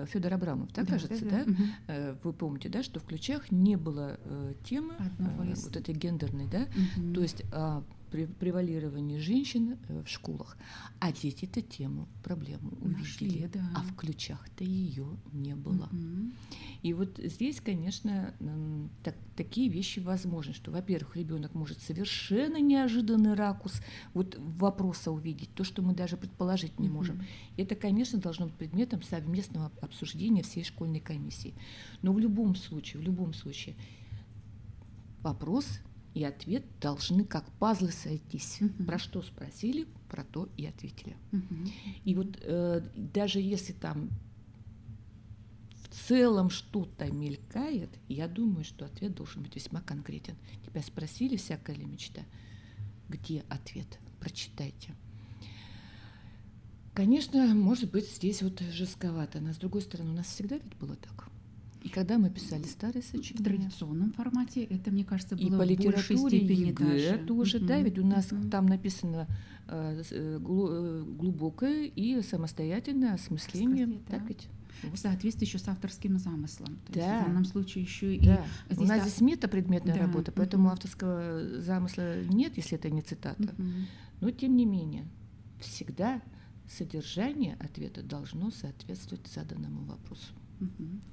Федор Абрамов, кажется, да? Вы помните, да, что в ключах не было темы вот этой гендерной, да? То есть превалирование женщин в школах. А дети эту тему, проблему увидели, а в ключах-то ее не было. И вот здесь, конечно, такие вещи возможны, что, во-первых, ребенок может совершенно неожиданный ракурс вот вопроса увидеть, то, что мы даже предположить не можем. Это, конечно, должно быть предметом совместного обсуждения всей школьной комиссии. Но в любом случае, вопрос и ответ должны как пазлы сойтись. Про что спросили, про то и ответили. И вот даже если там в целом что-то мелькает, я думаю, что ответ должен быть весьма конкретен. Тебя спросили, всякая ли мечта? Где ответ? Прочитайте. Конечно, может быть, здесь вот жестковато, но с другой стороны, у нас всегда ведь было так. И когда мы писали старые сочинения.
В традиционном формате это, мне кажется, было
и по литературе,
ЕГЭ
тоже, да, ведь у нас там написано глубокое и самостоятельное осмысление. Так ведь?
В соответствии еще с авторским замыслом. То есть в данном случае еще
и... У нас здесь метапредметная работа, поэтому авторского замысла нет, если это не цитата. Но, тем не менее, всегда содержание ответа должно соответствовать заданному вопросу.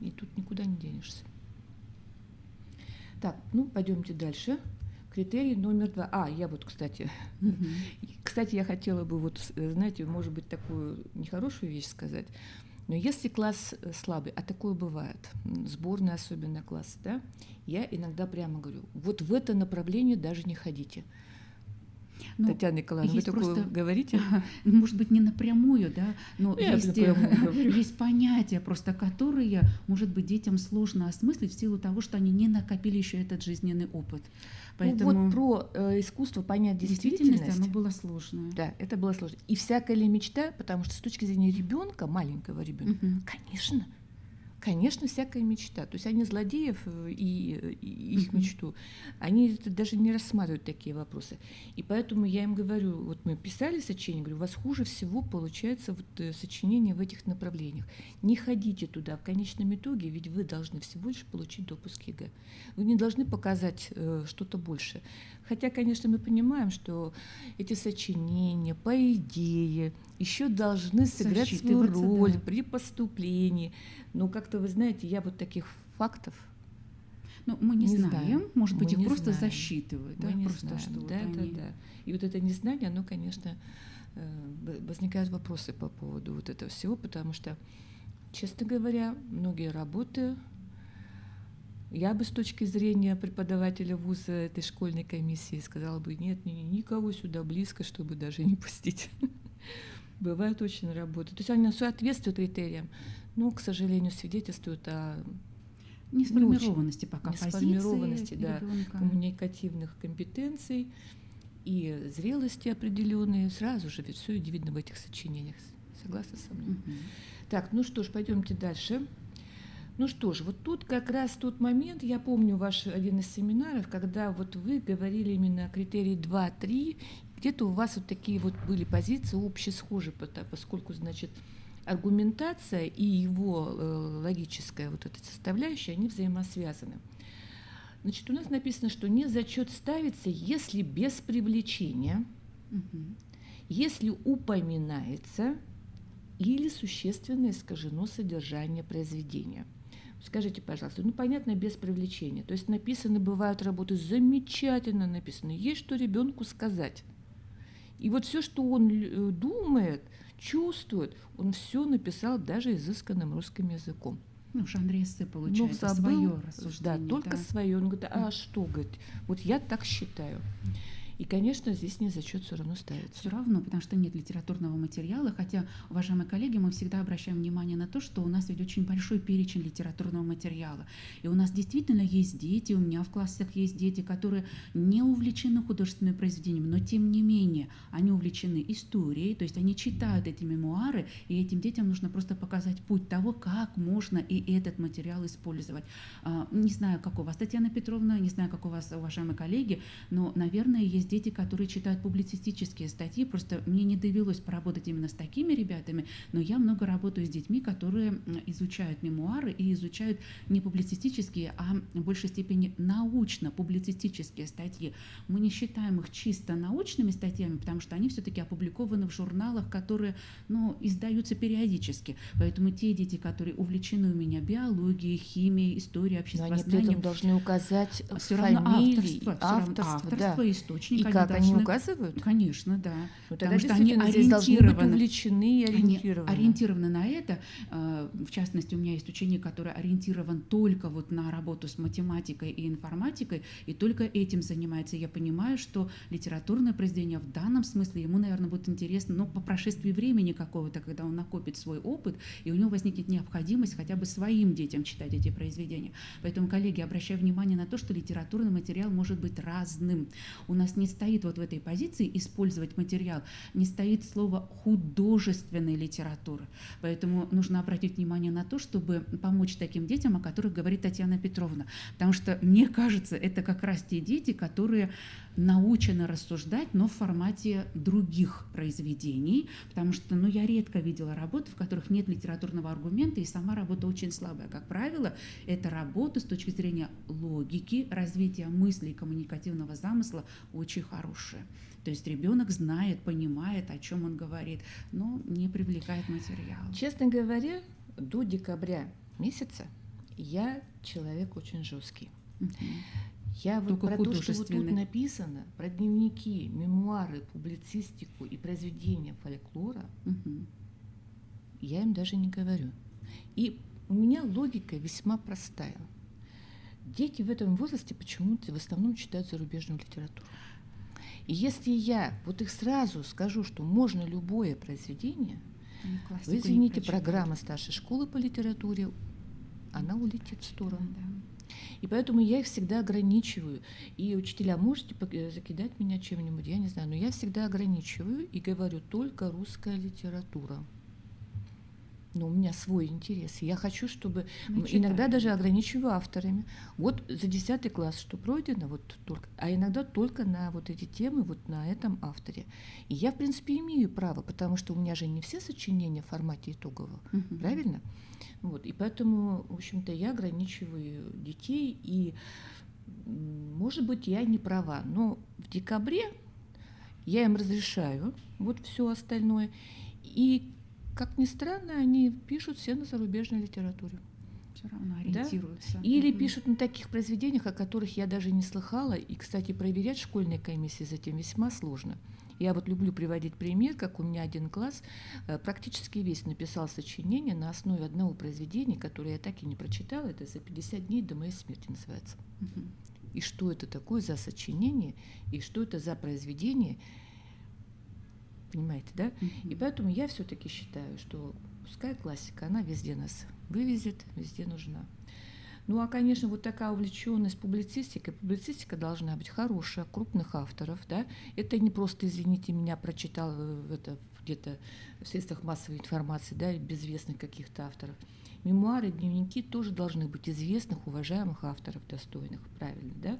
И тут никуда не денешься. Так, пойдемте дальше. Критерий номер 2. Я вот, кстати, я хотела бы, знаете, может быть, такую нехорошую вещь сказать, но если класс слабый, а такое бывает, сборный особенно класс, да, я иногда прямо говорю, вот в это направление даже не ходите.
Ну,
Татьяна Николаевна, вы
есть
такое
просто,
говорите?
может быть, не напрямую, да, но
Я
есть,
напрямую говорю.
есть понятия, просто которые, может быть, детям сложно осмыслить в силу того, что они не накопили еще этот жизненный опыт. Поэтому
Ну вот про искусство понять
действительность,
действительность.
оно было сложное.
Да, это было сложно. И всякая ли мечта, потому что с точки зрения ребенка, маленького ребенка,
Мгм.
конечно, всякая мечта. То есть они злодеев и их
Мгм.
мечту, они это даже не рассматривают такие вопросы. И поэтому я им говорю, вот мы писали сочинение, говорю, у вас хуже всего получается вот, сочинение в этих направлениях. Не ходите туда в конечном итоге, ведь вы должны всего лишь получить допуск ЕГЭ. Вы не должны показать что-то большее. Хотя, конечно, мы понимаем, что эти сочинения, по идее, еще должны сыграть свою
Засчитываться,
роль
да.
при поступлении. Но как-то, вы знаете, я вот таких фактов
Ну, мы не знаем, может быть,
Мы
их
не
просто
знаем.
засчитывают,
Мы
да,
не
просто
знаем.
что вот
Да.
они...
И вот это незнание, оно, конечно, возникают вопросы по поводу вот этого всего, потому что, честно говоря, многие работы я бы с точки зрения преподавателя вуза этой школьной комиссии сказала бы, нет, никого сюда близко, чтобы даже не пустить. Бывают очень работы. То есть они соответствуют критериям, но, к сожалению, свидетельствуют о
Несформированности пока
несформированности,
позиции
да,
ребенка.
коммуникативных компетенций и зрелости определенные. Сразу же ведь все видно в этих сочинениях. Согласны со мной?
Мгм.
Так, ну что ж, пойдемте дальше. Ну что ж, вот тут как раз тот момент, я помню ваш один из семинаров, когда вот вы говорили именно о критерии 2-3, где-то у вас вот такие вот были позиции общесхожие, поскольку, значит, аргументация и его логическая вот эта составляющая, они взаимосвязаны. Значит, у нас написано, что не зачет ставится, если без привлечения,
Мгм.
если упоминается или существенно искажено содержание произведения. Скажите, пожалуйста, ну понятно, без привлечения. То есть написаны бывают работы замечательно написаны, есть что ребенку сказать. И вот все, что он думает, чувствует, он все написал даже изысканным русским языком.
Ну, в жанре эссе
Ну,
получается
забыл,
свое
да,
рассуждение.
только свое. Он говорит, а что, говорит, вот я так считаю. И, конечно, здесь не зачет все равно ставится.
Все равно, потому что нет литературного материала, хотя, уважаемые коллеги, мы всегда обращаем внимание на то, что у нас ведь очень большой перечень литературного материала. И у нас действительно есть дети, у меня в классах есть дети, которые не увлечены художественными произведениями, но тем не менее они увлечены историей, то есть они читают эти мемуары, и этим детям нужно просто показать путь того, как можно и этот материал использовать. Не знаю, как у вас, Татьяна Петровна, не знаю, как у вас, уважаемые коллеги, но, наверное, есть дети, которые читают публицистические статьи. Просто мне не довелось поработать именно с такими ребятами, но я много работаю с детьми, которые изучают мемуары и изучают не публицистические, а в большей степени научно-публицистические статьи. Мы не считаем их чисто научными статьями, потому что они все-таки опубликованы в журналах, которые, издаются периодически. Поэтому те дети, которые увлечены у меня биологией, химией, историей,
Но они при
обществознанием,
этом должны указать
все равно
фамилии,
авторство,
да.
источник.
И как они указывают?
Конечно, да.
Ну,
Потому что они
действительно здесь должны быть
ориентированы.
увлечены и
Они
ориентированы.
ориентированы на это. В частности, у меня есть ученик, который ориентирован только вот на работу с математикой и информатикой, и только этим занимается. Я понимаю, что литературное произведение в данном смысле ему, наверное, будет интересно, по прошествии времени какого-то, когда он накопит свой опыт, и у него возникнет необходимость хотя бы своим детям читать эти произведения. Поэтому, коллеги, обращаю внимание на то, что литературный материал может быть разным. У нас не стоит вот в этой позиции использовать материал, не стоит слово художественной литературы. Поэтому нужно обратить внимание на то, чтобы помочь таким детям, о которых говорит Татьяна Петровна. Потому что, мне кажется, это как раз те дети, которые научены рассуждать, но в формате других произведений. Потому что я редко видела работы, в которых нет литературного аргумента, и сама работа очень слабая. Как правило, это работа с точки зрения логики, развития мысли и коммуникативного замысла очень хорошая. То есть ребенок знает, понимает, о чем он говорит, но не привлекает материал.
Честно говоря, до декабря месяца я человек очень жесткий. Я вот
Только
про то, что вот тут написано, про дневники, мемуары, публицистику и произведения фольклора, я им даже не говорю. И у меня логика весьма простая. Дети в этом возрасте почему-то в основном читают зарубежную литературу. И если я вот их сразу скажу, что можно любое произведение,
Они классику
вы
не
извините,
прочитают.
программа старшей школы по литературе, она улетит в сторону.
Да.
И поэтому я их всегда ограничиваю. И учителя, можете закидать меня чем-нибудь, я не знаю, но я всегда ограничиваю и говорю только русская литература. Но у меня свой интерес. Я хочу, чтобы...
Мы
Иногда
читаем.
даже ограничиваю авторами. Вот за 10 класс что пройдено, вот только, а иногда только на вот эти темы, вот на этом авторе. И я, в принципе, имею право, потому что у меня же не все сочинения в формате итогового,
Мгм.
правильно? Вот, и поэтому, в общем-то, я ограничиваю детей, и, может быть, я не права, но в декабре я им разрешаю вот все остальное, и, как ни странно, они пишут все на зарубежной литературе.
Все равно
Да?
ориентируются.
Или
Мгм.
пишут на таких произведениях, о которых я даже не слыхала, и, кстати, проверять школьные комиссии затем весьма сложно. Я вот люблю приводить пример, как у меня один класс практически весь написал сочинение на основе одного произведения, которое я так и не прочитала. Это «За 50 дней до моей смерти» называется.
Мгм.
И что это такое за сочинение, и что это за произведение, понимаете, да?
Мгм.
И поэтому я все-таки считаю, что пускай классика, она везде нас вывезет, везде нужна. Ну, а, конечно, вот такая увлеченность публицистикой. Публицистика должна быть хорошая, крупных авторов, да. Это не просто, извините меня, прочитал это где-то в средствах массовой информации, да, безвестных каких-то авторов. Мемуары, дневники тоже должны быть известных, уважаемых авторов, достойных, правильно, да.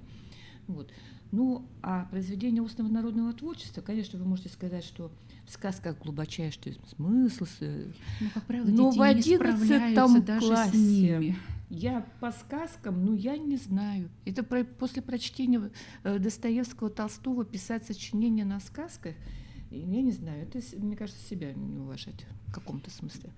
Вот. Ну, а произведение устного народного творчества, конечно, вы можете сказать, что в сказках глубочайший смысл,
Ну, как правило,
но
дети
в
не
11
справляются даже
классе
с ними.
я по сказкам, ну, я не знаю. Это после прочтения Достоевского, Толстого писать сочинения на сказках, я не знаю, это, мне кажется, себя не уважать в каком-то смысле.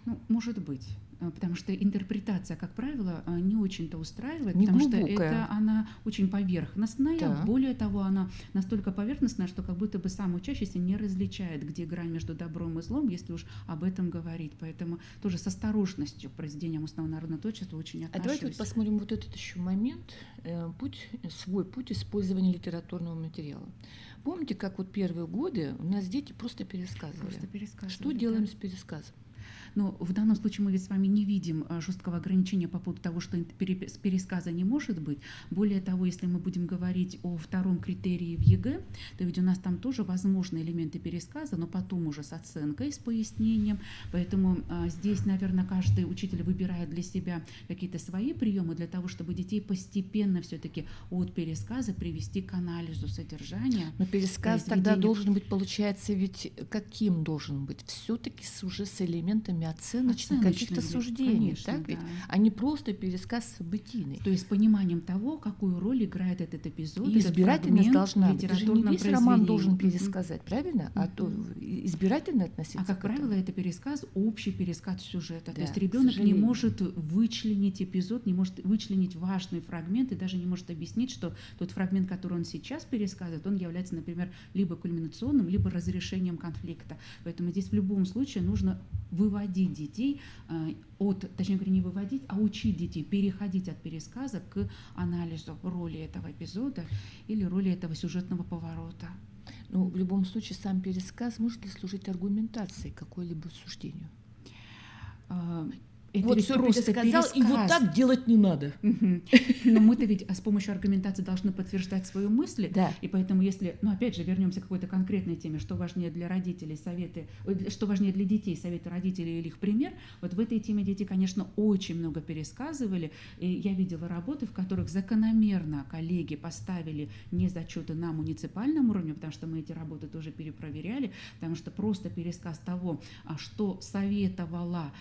Ну, может быть, потому что интерпретация, как правило, не очень-то устраивает,
Не
потому что
глубокая.
это она очень поверхностная.
Да.
Более того, она настолько поверхностная, что как будто бы сам учащийся не различает, где грань между добром и злом, если уж об этом говорить. Поэтому тоже с осторожностью к произведениям устного народного творчества очень
А
отношусь.
давайте вот посмотрим вот этот еще момент, свой путь использования литературного материала. Помните, как вот первые годы у нас дети просто пересказывали?
Просто пересказывали,
Что
да.
делаем с пересказом?
Но в данном случае мы ведь с вами не видим жесткого ограничения по поводу того, что пересказа не может быть. Более того, если мы будем говорить о втором критерии в ЕГЭ, то ведь у нас там тоже возможны элементы пересказа, но потом уже с оценкой, с пояснением. Поэтому здесь, наверное, каждый учитель выбирает для себя какие-то свои приемы для того, чтобы детей постепенно все-таки от пересказа привести к анализу содержания.
Но пересказ тогда должен быть, получается, ведь каким должен быть? Все-таки уже с элементами оценочных каких-то суждений,
конечно,
так ведь?
да.
А не просто пересказ событийный.
То есть пониманием того, какую роль играет этот эпизод,
И
этот
избирательность
фрагмент
должна
в
быть. Это же не
литературном
весь роман
произведении.
должен пересказать, правильно? А то
Мгм.
избирательно относиться
А как
к этому.
правило, это пересказ, общий пересказ сюжета.
Да,
То есть
к
ребенок не
сожалению.
может вычленить эпизод, не может вычленить важный фрагмент и даже не может объяснить, что тот фрагмент, который он сейчас пересказывает, он является, например, либо кульминационным, либо разрешением конфликта. Поэтому здесь в любом случае нужно выводить детей точнее говоря, не выводить, а учить детей переходить от пересказа к анализу роли этого эпизода или роли этого сюжетного поворота.
Ну, в любом случае, сам пересказ может ли служить аргументацией к какой-либо суждению?
Это
вот
ведь
все
просто
пересказал, и вот
пересказ.
так делать не надо.
Мгм. Но мы-то ведь с помощью аргументации должны подтверждать свои мысли.
Да.
И поэтому, если, ну опять же, вернемся к какой-то конкретной теме, что важнее для родителей, что важнее для детей, советы родителей или их пример, вот в этой теме дети, конечно, очень много пересказывали. И я видела работы, в которых закономерно коллеги поставили не зачеты на муниципальном уровне, потому что мы эти работы тоже перепроверяли, потому что просто пересказ того, что советовала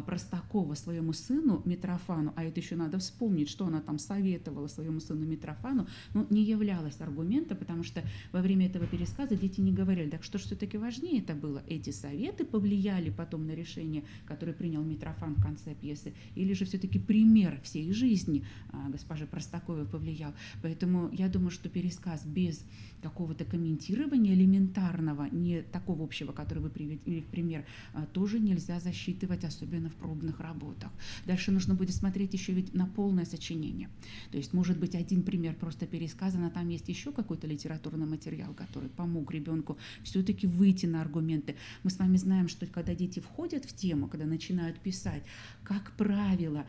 Простакова своему сыну Митрофану, а это еще надо вспомнить, что она там советовала своему сыну Митрофану, не являлось аргументом, потому что во время этого пересказа дети не говорили, так что все-таки важнее это было, эти советы повлияли потом на решение, которое принял Митрофан в конце пьесы, или же все-таки пример всей жизни госпожи Простаковой повлиял. Поэтому я думаю, что пересказ без какого-то комментирования элементарного, не такого общего, который вы привели в пример, тоже нельзя засчитывать, особенно в пробных работах. работах. Дальше нужно будет смотреть еще ведь на полное сочинение. То есть, может быть, один пример просто пересказан, а там есть еще какой-то литературный материал, который помог ребенку все-таки выйти на аргументы. Мы с вами знаем, что когда дети входят в тему, когда начинают писать, как правило,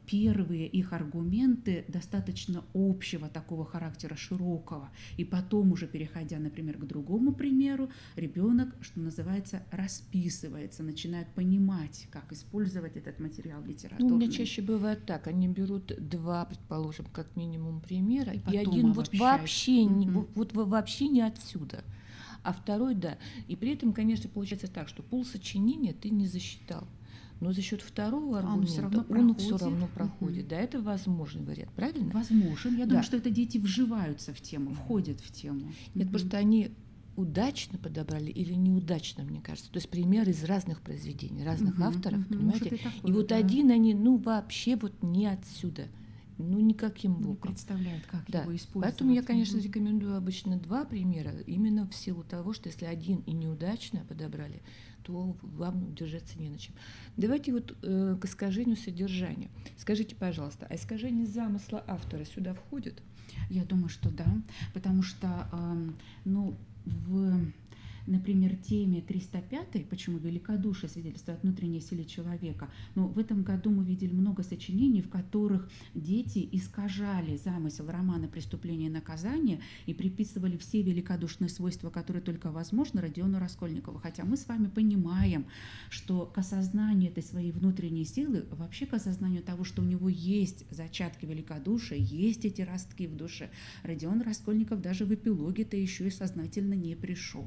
первые их аргументы достаточно общего такого характера, широкого. И потом, уже переходя, например, к другому примеру, ребенок, что называется, расписывается, начинает понимать, как использовать этот материал литературный.
Ну, у меня чаще бывает так, они берут два, предположим, как минимум примера, и
потом
один вот вообще,
Мгм.
вот вообще не отсюда, а второй да. И при этом, конечно, получается так, что полсочинения ты не засчитал, но за счет второго
Он всё
аргумента
равно
он все равно
проходит.
проходит.
Мгм.
Да, это возможный вариант, правильно?
Возможен. Я
Да.
думаю, что это дети вживаются в тему, входят в тему.
Нет,
Мгм.
просто они удачно подобрали или неудачно, мне кажется. То есть примеры из разных произведений, разных
Мгм,
авторов,
мгм.
понимаете?
Может и такое,
И вот
да.
один они, ну, вообще вот не отсюда, ну, никаким
Не
боком.
представляют, как
Да,
его использовать.
поэтому я, конечно,
Мгм.
рекомендую обычно два примера, именно в силу того, что если один и неудачно подобрали, то вам удержаться не на чем. Давайте вот к искажению содержания. Скажите, пожалуйста, а искажение замысла автора сюда входит?
Я думаю, что да, потому что, ну, например, теме 305, почему великодушие свидетельствует о внутренней силе человека, но в этом году мы видели много сочинений, в которых дети искажали замысел романа «Преступление и наказание» и приписывали все великодушные свойства, которые только возможны, Родиону Раскольникову. Хотя мы с вами понимаем, что к осознанию этой своей внутренней силы, вообще к осознанию того, что у него есть зачатки великодушия, есть эти ростки в душе, Родион Раскольников даже в эпилоге-то еще и сознательно не пришел.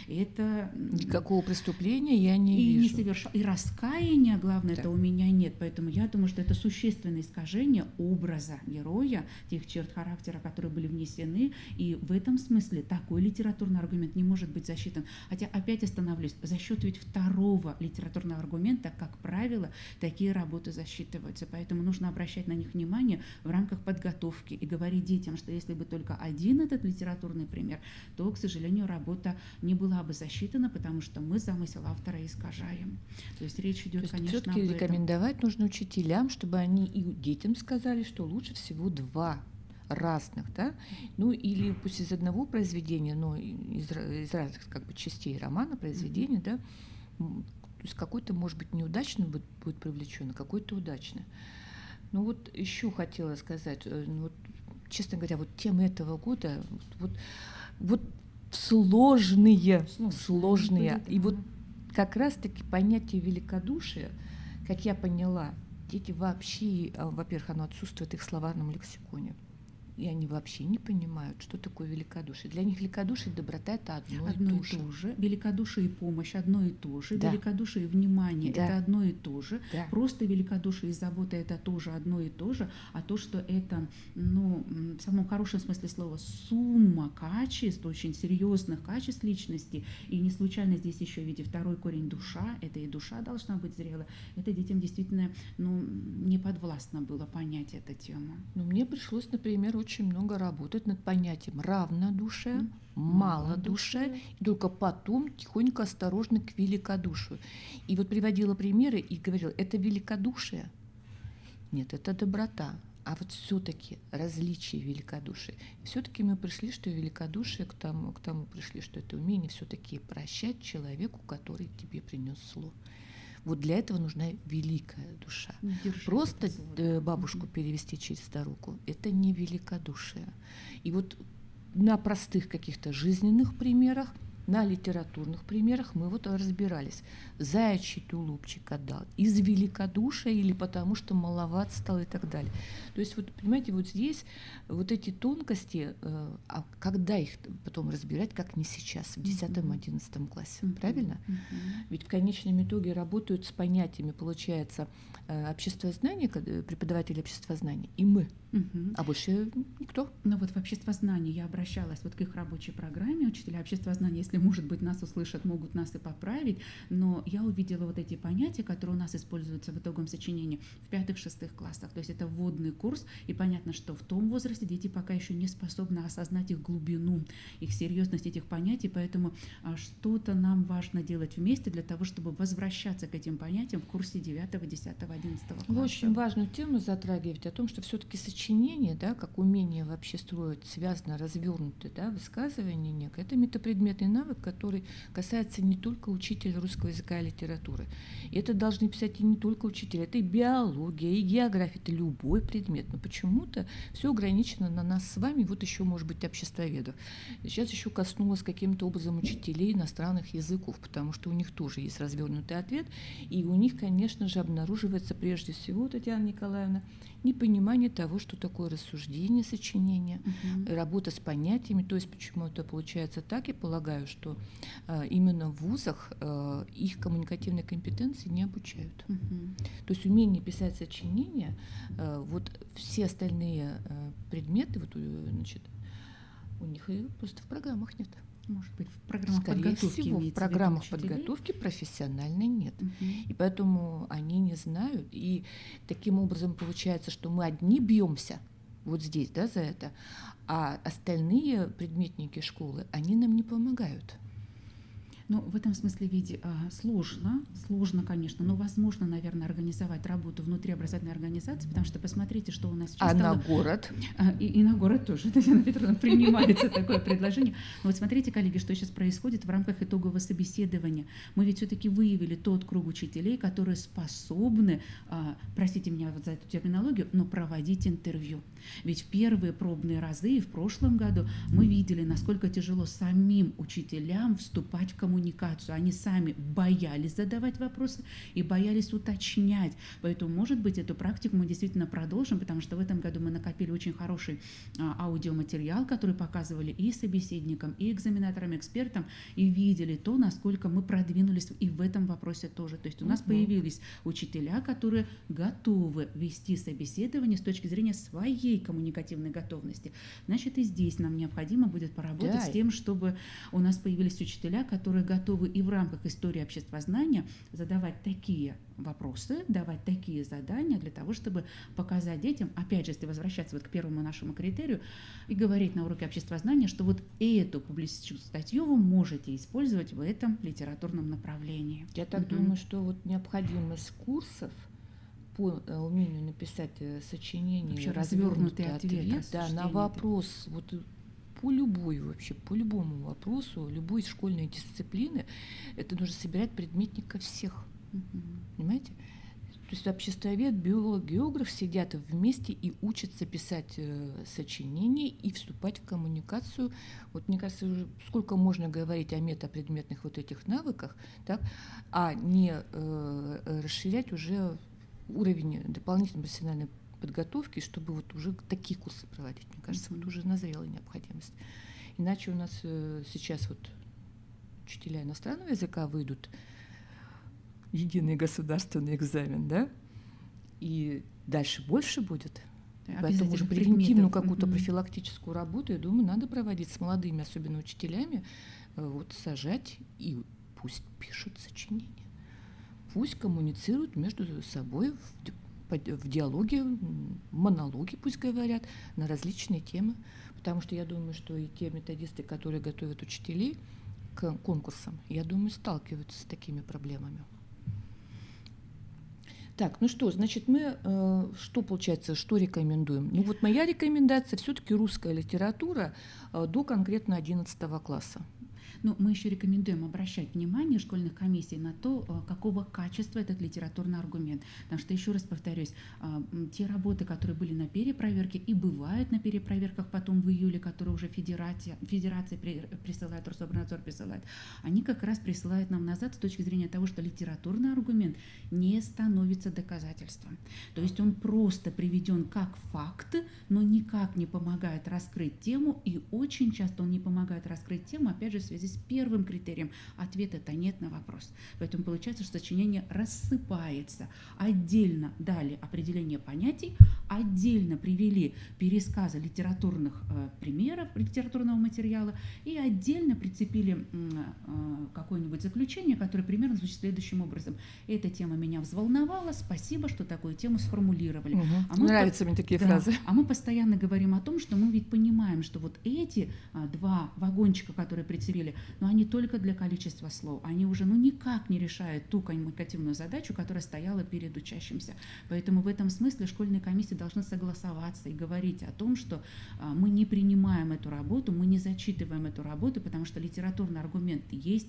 И это
Никакого преступления я не
и
вижу.
не совершал, и раскаяния, главное,
Да.
это у меня нет. Поэтому я думаю, что это существенное искажение образа героя, тех черт характера, которые были внесены. И в этом смысле такой литературный аргумент не может быть засчитан. Хотя опять остановлюсь, за счет ведь второго литературного аргумента, как правило, такие работы засчитываются. Поэтому нужно обращать на них внимание в рамках подготовки и говорить детям, что если бы только один этот литературный пример, то, к сожалению, работа не была бы засчитана, потому что мы замысел автора искажаем. То есть речь идет, конечно,
все-таки
об этом.
рекомендовать нужно учителям, чтобы они и детям сказали, что лучше всего два разных, да, ну или пусть из одного произведения, но из разных как бы частей романа, произведения, да, то есть какой-то, может быть, неудачно будет привлечен, а какой-то удачно. Ну вот еще хотела сказать, ну, вот, честно говоря, вот темы этого года, вот сложные.
Были,
И вот
да.
как раз-таки понятие великодушия, как я поняла, дети вообще, во-первых, оно отсутствует в их словарном лексиконе. И они вообще не понимают, что такое великодушие. Для них великодушие и доброта – это одно
Одно
и
и
то же.
то же. Великодушие и помощь одно и то же.
Да.
Великодушие и внимание
Да.
это одно и то же.
Да.
Просто великодушие и забота это тоже одно и то же. А то, что это, ну, в самом хорошем смысле слова, сумма качеств, очень серьезных качеств личности. И не случайно здесь еще, видите, второй корень душа. Это и душа должна быть зрела. Это детям действительно, ну, не подвластно было понять эту тему.
Но мне пришлось, например, очень много работать над понятием равнодушие,
Малодушие.
малодушие, и только потом тихонько, осторожно к великодушию. И вот приводила примеры и говорила, это великодушие? Нет, это доброта. А вот все-таки различие великодушия. Все-таки мы пришли, что великодушие к тому пришли, что это умение все-таки прощать человеку, который тебе принес зло. Вот для этого нужна великая душа.
Держать
Просто
это слово.
бабушку перевести через дорогу – это не великодушие. И вот на простых каких-то жизненных примерах, на литературных примерах мы вот разбирались. Заячий тулупчик отдал из великодушия или потому, что маловат стал и так далее. То есть, вот, понимаете, вот здесь вот эти тонкости, а когда их потом разбирать, как не сейчас, в 10-11 классе, правильно? Ведь в конечном итоге работают с понятиями, получается, обществознание, преподаватели обществознания, и мы, а больше никто.
Но вот в обществознании я обращалась вот к их рабочей программе учителя обществознания. Если слушатели, может быть, нас услышат, могут нас и поправить, но я увидела вот эти понятия, которые у нас используются в итоговом сочинении в 5-6 классах. То есть это вводный курс, и понятно, что в том возрасте дети пока еще не способны осознать их глубину, их серьезность этих понятий, поэтому что-то нам важно делать вместе для того, чтобы возвращаться к этим понятиям в курсе 9, 10, 11 класса.
Вы очень важную тему затрагиваете о том, что все-таки сочинение, да, как умение вообще строить связно развернутое, да, высказывание некое, это метапредметный навык, который касается не только учителя русского языка и литературы. И это должны писать и не только учителя, это и биология, и география, это любой предмет. Но почему-то все ограничено на нас с вами, вот еще, может быть, обществоведов. Сейчас еще коснулось каким-то образом учителей иностранных языков, потому что у них тоже есть развернутый ответ, и у них, конечно же, обнаруживается прежде всего, Татьяна Николаевна, непонимание того, что такое рассуждение, сочинение, работа с понятиями. То есть почему это получается так, я полагаю, что именно в вузах их коммуникативной компетенции не обучают. То есть умение писать сочинения, вот все остальные предметы, вот, значит, у них и просто в программах нет.
Может быть, в программах
Скорее
подготовки
всего, в
имеется
программах
в виду учителей?
подготовки профессиональной нет. И поэтому они не знают. И таким образом получается, что мы одни бьемся вот здесь, да, за это, а остальные предметники школы, они нам не помогают.
Ну, в этом смысле ведь сложно, конечно, но возможно, наверное, организовать работу внутри образовательной организации, потому что посмотрите, что у нас сейчас
А
стало...
на город?
И на город тоже, Татьяна Петровна, принимается такое предложение. Но вот смотрите, коллеги, что сейчас происходит в рамках итогового собеседования. Мы ведь все-таки выявили тот круг учителей, которые способны, простите меня вот за эту терминологию, но проводить интервью. Ведь в первые пробные разы и в прошлом году мы видели, насколько тяжело самим учителям вступать в коммуникацию. Они сами боялись задавать вопросы и боялись уточнять. Поэтому, может быть, эту практику мы действительно продолжим, потому что в этом году мы накопили очень хороший аудиоматериал, который показывали и собеседникам, и экзаменаторам, экспертам, и видели то, насколько мы продвинулись и в этом вопросе тоже. То есть у нас появились учителя, которые готовы вести собеседование с точки зрения своей коммуникативной готовности. Значит, и здесь нам необходимо будет поработать с тем, чтобы у нас появились учителя, которые готовы и в рамках истории обществознания задавать такие вопросы, давать такие задания для того, чтобы показать детям, опять же, если возвращаться вот к первому нашему критерию, и говорить на уроке обществознания, что вот эту публицистическую статью вы можете использовать в этом литературном направлении.
Я так думаю, что вот необходимость курсов по умению написать сочинение,
вообще
развернутый ответ да, на вопрос, вот по любому вопросу, любой школьной дисциплины, это нужно собирать предметников всех. Понимаете? То есть обществовед, биолог, географ сидят вместе и учатся писать сочинения и вступать в коммуникацию. Вот мне кажется, уже сколько можно говорить о метапредметных вот этих навыках, так, а не расширять уже уровень дополнительной профессиональной подготовки, чтобы вот уже такие курсы проводить. Мне кажется, вот уже назрела необходимость. Иначе у нас сейчас вот учителя иностранного языка выйдут единый государственный экзамен, да, и дальше больше будет. Поэтому уже превентивную какую-то профилактическую работу, я думаю, надо проводить с молодыми, особенно учителями, вот сажать, и пусть пишут сочинения, пусть коммуницируют между собой в диалоге, монологи пусть говорят на различные темы, потому что я думаю, что и те методисты, которые готовят учителей к конкурсам, я думаю, сталкиваются с такими проблемами. Так, ну что, значит, мы, что получается, что рекомендуем? Ну вот моя рекомендация все-таки русская литература до конкретно 11 класса.
Но мы еще рекомендуем обращать внимание школьных комиссий на то, какого качества этот литературный аргумент. Потому что, еще раз повторюсь, те работы, которые были на перепроверке и бывают на перепроверках потом в июле, которые уже федерация присылает, Рособорнадзор присылает, они как раз присылают нам назад с точки зрения того, что литературный аргумент не становится доказательством. То есть он просто приведен как факт, но никак не помогает раскрыть тему, и очень часто он не помогает раскрыть тему, опять же, в связи с первым критерием, ответ это нет на вопрос. Поэтому получается, что сочинение рассыпается. Отдельно дали определение понятий, отдельно привели пересказы литературных примеров литературного материала и отдельно прицепили какое-нибудь заключение, которое примерно звучит следующим образом. Эта тема меня взволновала, спасибо, что такую тему сформулировали.
Угу. Нравятся мне такие фразы.
А мы постоянно говорим о том, что мы ведь понимаем, что вот эти два вагончика, которые прицепили, но они только для количества слов, они уже никак не решают ту коммуникативную задачу, которая стояла перед учащимся. Поэтому в этом смысле школьные комиссии должны согласоваться и говорить о том, что мы не принимаем эту работу, мы не зачитываем эту работу, потому что литературный аргумент есть,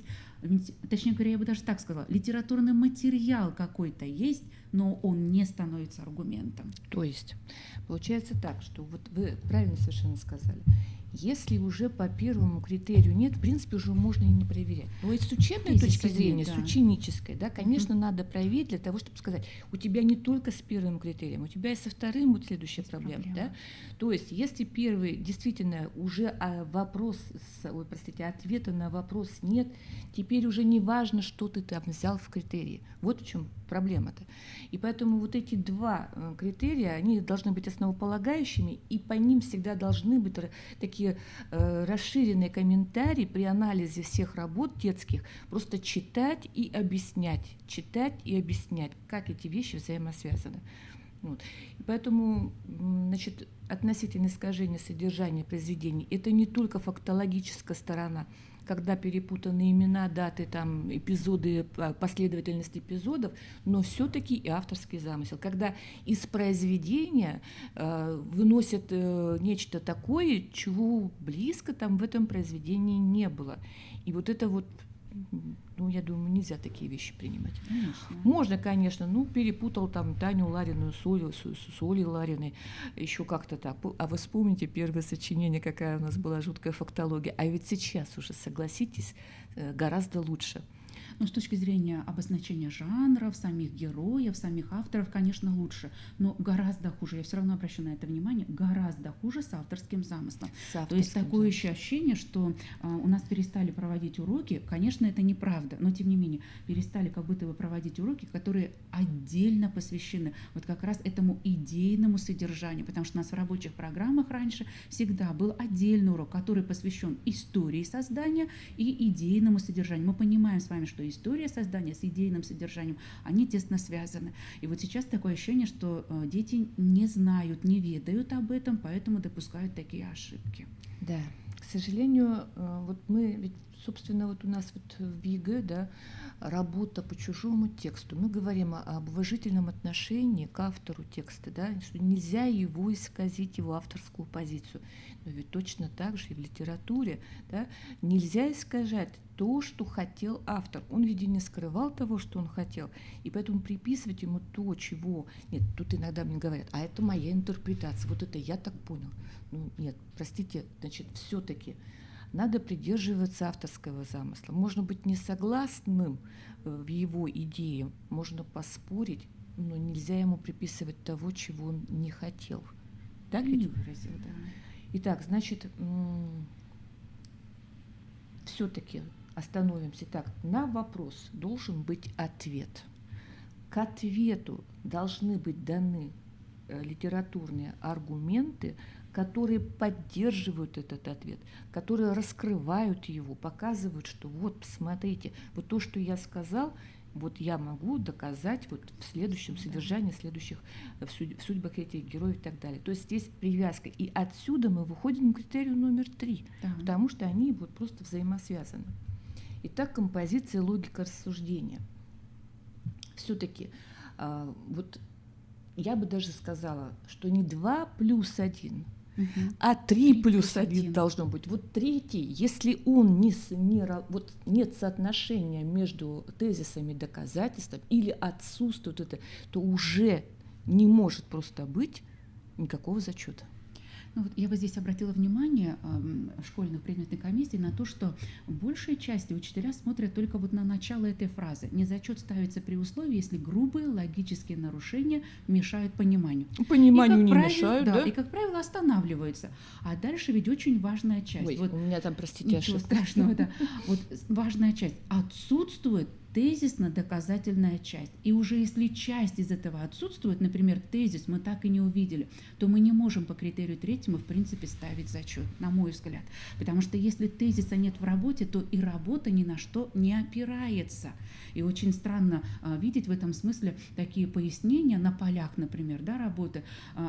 точнее говоря, я бы даже так сказала, литературный материал какой-то есть, но он не становится аргументом.
То есть получается так, что вот вы правильно совершенно сказали, если уже по первому критерию нет, в принципе, уже можно и не проверять. Но и с учебной точки зрения,
да.
С ученической, да, конечно, надо проверить для того, чтобы сказать, у тебя не только с первым критерием, у тебя и со вторым будет следующая проблема. Да? То есть, если первый действительно уже ответа на вопрос нет, теперь уже не важно, что ты там взял в критерии. Вот в чем проблема-то. И поэтому вот эти два критерия, они должны быть основополагающими, и по ним всегда должны быть такие расширенные комментарии при анализе всех работ детских, просто читать и объяснять, как эти вещи взаимосвязаны. Вот. И поэтому, значит, относительно искажения содержания произведений – это не только фактологическая сторона, когда перепутаны имена, даты, там, эпизоды, последовательность эпизодов, но все-таки и авторский замысел. Когда из произведения выносят нечто такое, чего близко там в этом произведении не было. И вот это вот, я думаю, нельзя такие вещи принимать.
Конечно.
Можно, конечно, перепутал там Таню Ларину с Олей Лариной, еще как-то так. А вы вспомните первое сочинение, какая у нас была жуткая фактология. А ведь сейчас уже, согласитесь, гораздо лучше.
Но с точки зрения обозначения жанров, самих героев, самих авторов, конечно, лучше. Но гораздо хуже, я все равно обращу на это внимание, гораздо хуже с авторским замыслом. То есть такое еще ощущение, что у нас перестали проводить уроки. Конечно, это неправда, но тем не менее перестали как будто бы проводить уроки, которые отдельно посвящены вот как раз этому идейному содержанию. Потому что у нас в рабочих программах раньше всегда был отдельный урок, который посвящен истории создания и идейному содержанию. Мы понимаем с вами, что история создания с идейным содержанием, они тесно связаны. И вот сейчас такое ощущение, что дети не знают, не ведают об этом, поэтому допускают такие ошибки.
Да, к сожалению, вот мы, ведь, собственно, вот у нас вот в ЕГЭ, да, работа по чужому тексту. Мы говорим об уважительном отношении к автору текста, да, что нельзя его исказить, его авторскую позицию. Но ведь точно так же и в литературе, да, нельзя искажать то, что хотел автор. Он ведь и не скрывал того, что он хотел. И поэтому приписывать ему то, чего... Нет, тут иногда мне говорят, а это моя интерпретация, вот это я так понял. Нет, простите, значит, все-таки надо придерживаться авторского замысла. Можно быть не согласным в его идее, можно поспорить, но нельзя ему приписывать того, чего он не хотел. Так ведь?
Не выразил, да.
Итак, значит, все-таки остановимся. Так, на вопрос должен быть ответ. К ответу должны быть даны литературные аргументы, которые поддерживают этот ответ, которые раскрывают его, показывают, что вот, посмотрите, вот то, что я сказал, вот я могу доказать вот в следующем содержании, в судьбах этих героев и так далее. То есть здесь привязка. И отсюда мы выходим к критерию номер 3, потому что они вот просто взаимосвязаны. Итак, композиция, логика рассуждения. Все-таки вот я бы даже сказала, что не 2 плюс 1, а 3 плюс 1 должно быть. Вот третий, если он вот нет соотношения между тезисами и доказательством или отсутствует это, то уже не может просто быть никакого зачета.
Ну, вот я бы здесь обратила внимание школьных предметной комиссии на то, что в большей части учителя смотрят только вот на начало этой фразы. Незачет ставится при условии, если грубые логические нарушения мешают пониманию.
Пониманию
И, как
не
правило,
мешают, да?
И, как правило, останавливаются. А дальше ведь очень важная часть.
Ой,
Вот
у меня там, простите,
ничего
ошибка.
страшного, да. Вот важная часть. Отсутствует тезисно-доказательная часть. И уже если часть из этого отсутствует, например, тезис мы так и не увидели, то мы не можем по критерию третьему, в принципе, ставить зачет, на мой взгляд. Потому что если тезиса нет в работе, то и работа ни на что не опирается. И очень странно видеть в этом смысле такие пояснения на полях, например, да, работы.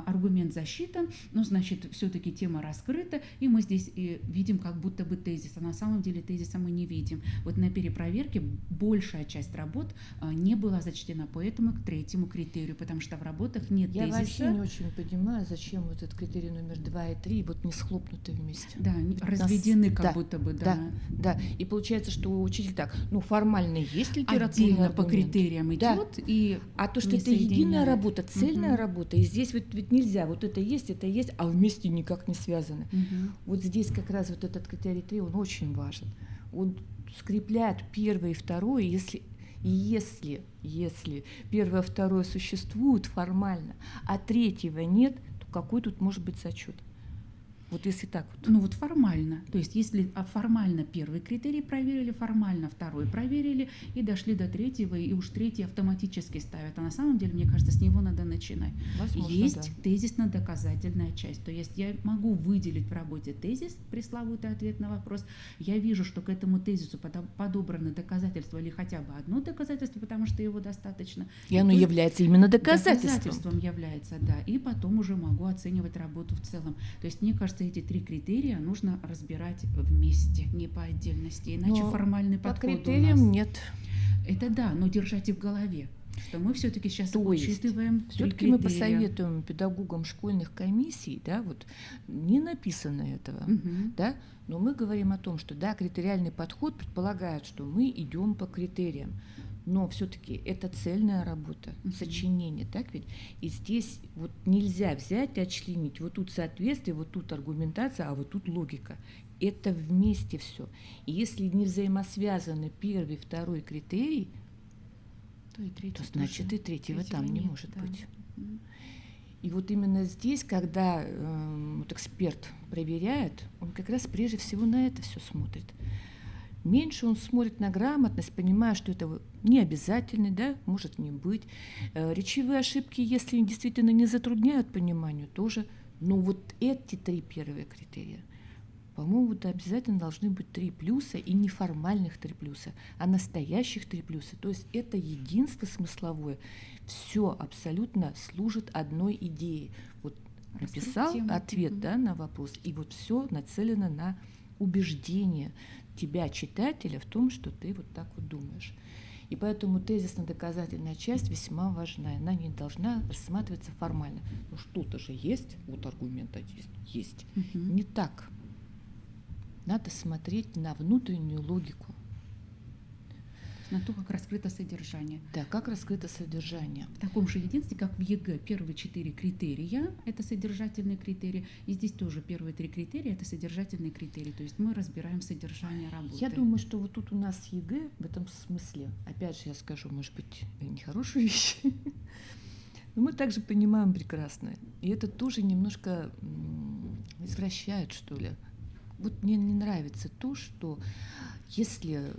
Аргумент засчитан, ну, значит, все-таки тема раскрыта, и мы здесь и видим как будто бы тезис, а на самом деле тезиса мы не видим. Вот на перепроверке большая часть работ не была зачтена, поэтому к третьему критерию, потому что в работах нет
Я
тезиса.
вообще не очень понимаю, зачем вот этот критерий номер 2 и 3 вот не схлопнуты вместе.
Да, разведены как
да,
будто бы,
да. Да, и получается, что учитель так, ну, формально есть литературный
отдельно по
аргумент.
критериям
Да.
идет, и
А то, что
не
это единая
соединяет.
работа, цельная работа, и здесь ведь нельзя, вот это есть, а вместе никак не связаны. Вот здесь как раз вот этот критерий 3, он очень важен. Он скрепляет первое и второе, если первое и второе существуют формально, а третьего нет, то какой тут может быть зачет? Вот если так вот.
Ну вот формально. То есть если формально первый критерий проверили, формально второй проверили и дошли до третьего, и уж третий автоматически ставят. А на самом деле, мне кажется, с него надо начинать.
Возможно,
есть тезисно-доказательная часть. То есть я могу выделить в работе тезис, пресловутый ответ на вопрос. Я вижу, что к этому тезису подобраны доказательства или хотя бы одно доказательство, потому что его достаточно.
И оно является именно доказательством.
Доказательством является, да. И потом уже могу оценивать работу в целом. То есть мне кажется, эти три критерия нужно разбирать вместе, не по отдельности, иначе формальный подход
по критериям
у нас.
нет.
Это да, но держите в голове, что мы все-таки сейчас учитываем
все-таки мы посоветуем педагогам школьных комиссий, да, вот не написано этого, да, но мы говорим о том, что да, критериальный подход предполагает, что мы идем по критериям. Но все-таки это цельная работа, сочинение, так ведь? И здесь вот нельзя взять и отчленить. Вот тут соответствие, вот тут аргументация, а вот тут логика. Это вместе все. И если не взаимосвязаны первый, второй критерий, то значит и третьего там не может быть. И вот именно здесь, когда вот эксперт проверяет, он как раз прежде всего на это все смотрит. Меньше он смотрит на грамотность, понимая, что это не обязательно, да, может не быть. Речевые ошибки, если действительно не затрудняют пониманию, тоже. Но вот эти три первые критерия, по-моему, это обязательно должны быть 3 плюса, и не формальных 3 плюса, а настоящих 3 плюса. То есть это единство смысловое. Все абсолютно служит одной идее. Вот написал ответ, да, на вопрос, и вот все нацелено на убеждение тебя, читателя, в том, что ты вот так вот думаешь. И поэтому тезисно-доказательная часть весьма важна. Она не должна рассматриваться формально. Ну что-то же есть, вот аргумент есть. Не так. Надо смотреть на внутреннюю логику.
На то, как раскрыто содержание.
Да, как раскрыто содержание.
В таком же единстве, как в ЕГЭ, первые 4 критерия – это содержательные критерии, и здесь тоже первые 3 критерия – это содержательные критерии, то есть мы разбираем содержание работы.
Я думаю, что вот тут у нас ЕГЭ в этом смысле, опять же я скажу, может быть, нехорошую вещь, но мы также понимаем прекрасно, и это тоже немножко извращает, что ли. Вот мне не нравится то, что если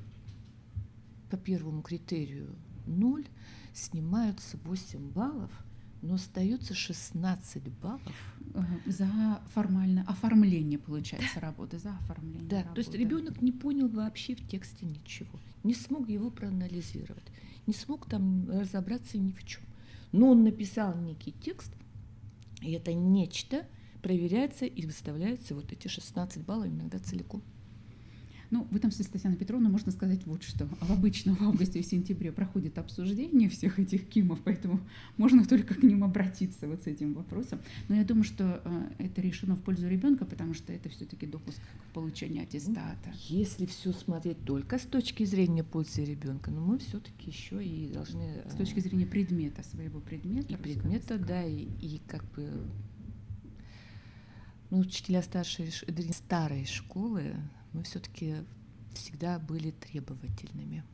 по первому критерию 0, снимаются 8 баллов, но остается 16 баллов.
За формальное оформление, получается, работы, за оформление
Да,
работы.
то есть ребенок не понял вообще в тексте ничего, не смог его проанализировать, не смог там разобраться ни в чем. Но он написал некий текст, и это нечто проверяется и выставляется вот эти 16 баллов иногда целиком.
Ну, в этом смысле, Татьяна Петровна, можно сказать вот что. Обычно в августе и сентябре проходит обсуждение всех этих КИМов, поэтому можно только к ним обратиться вот с этим вопросом. Но я думаю, что это решено в пользу ребенка, потому что это все-таки допуск к получению аттестата.
Если все смотреть только с точки зрения пользы ребенка, но мы все-таки еще и должны...
С точки зрения предмета, своего предмета.
И предмета, да, и как бы... Ну, учителя старой школы, мы все-таки всегда были требовательными.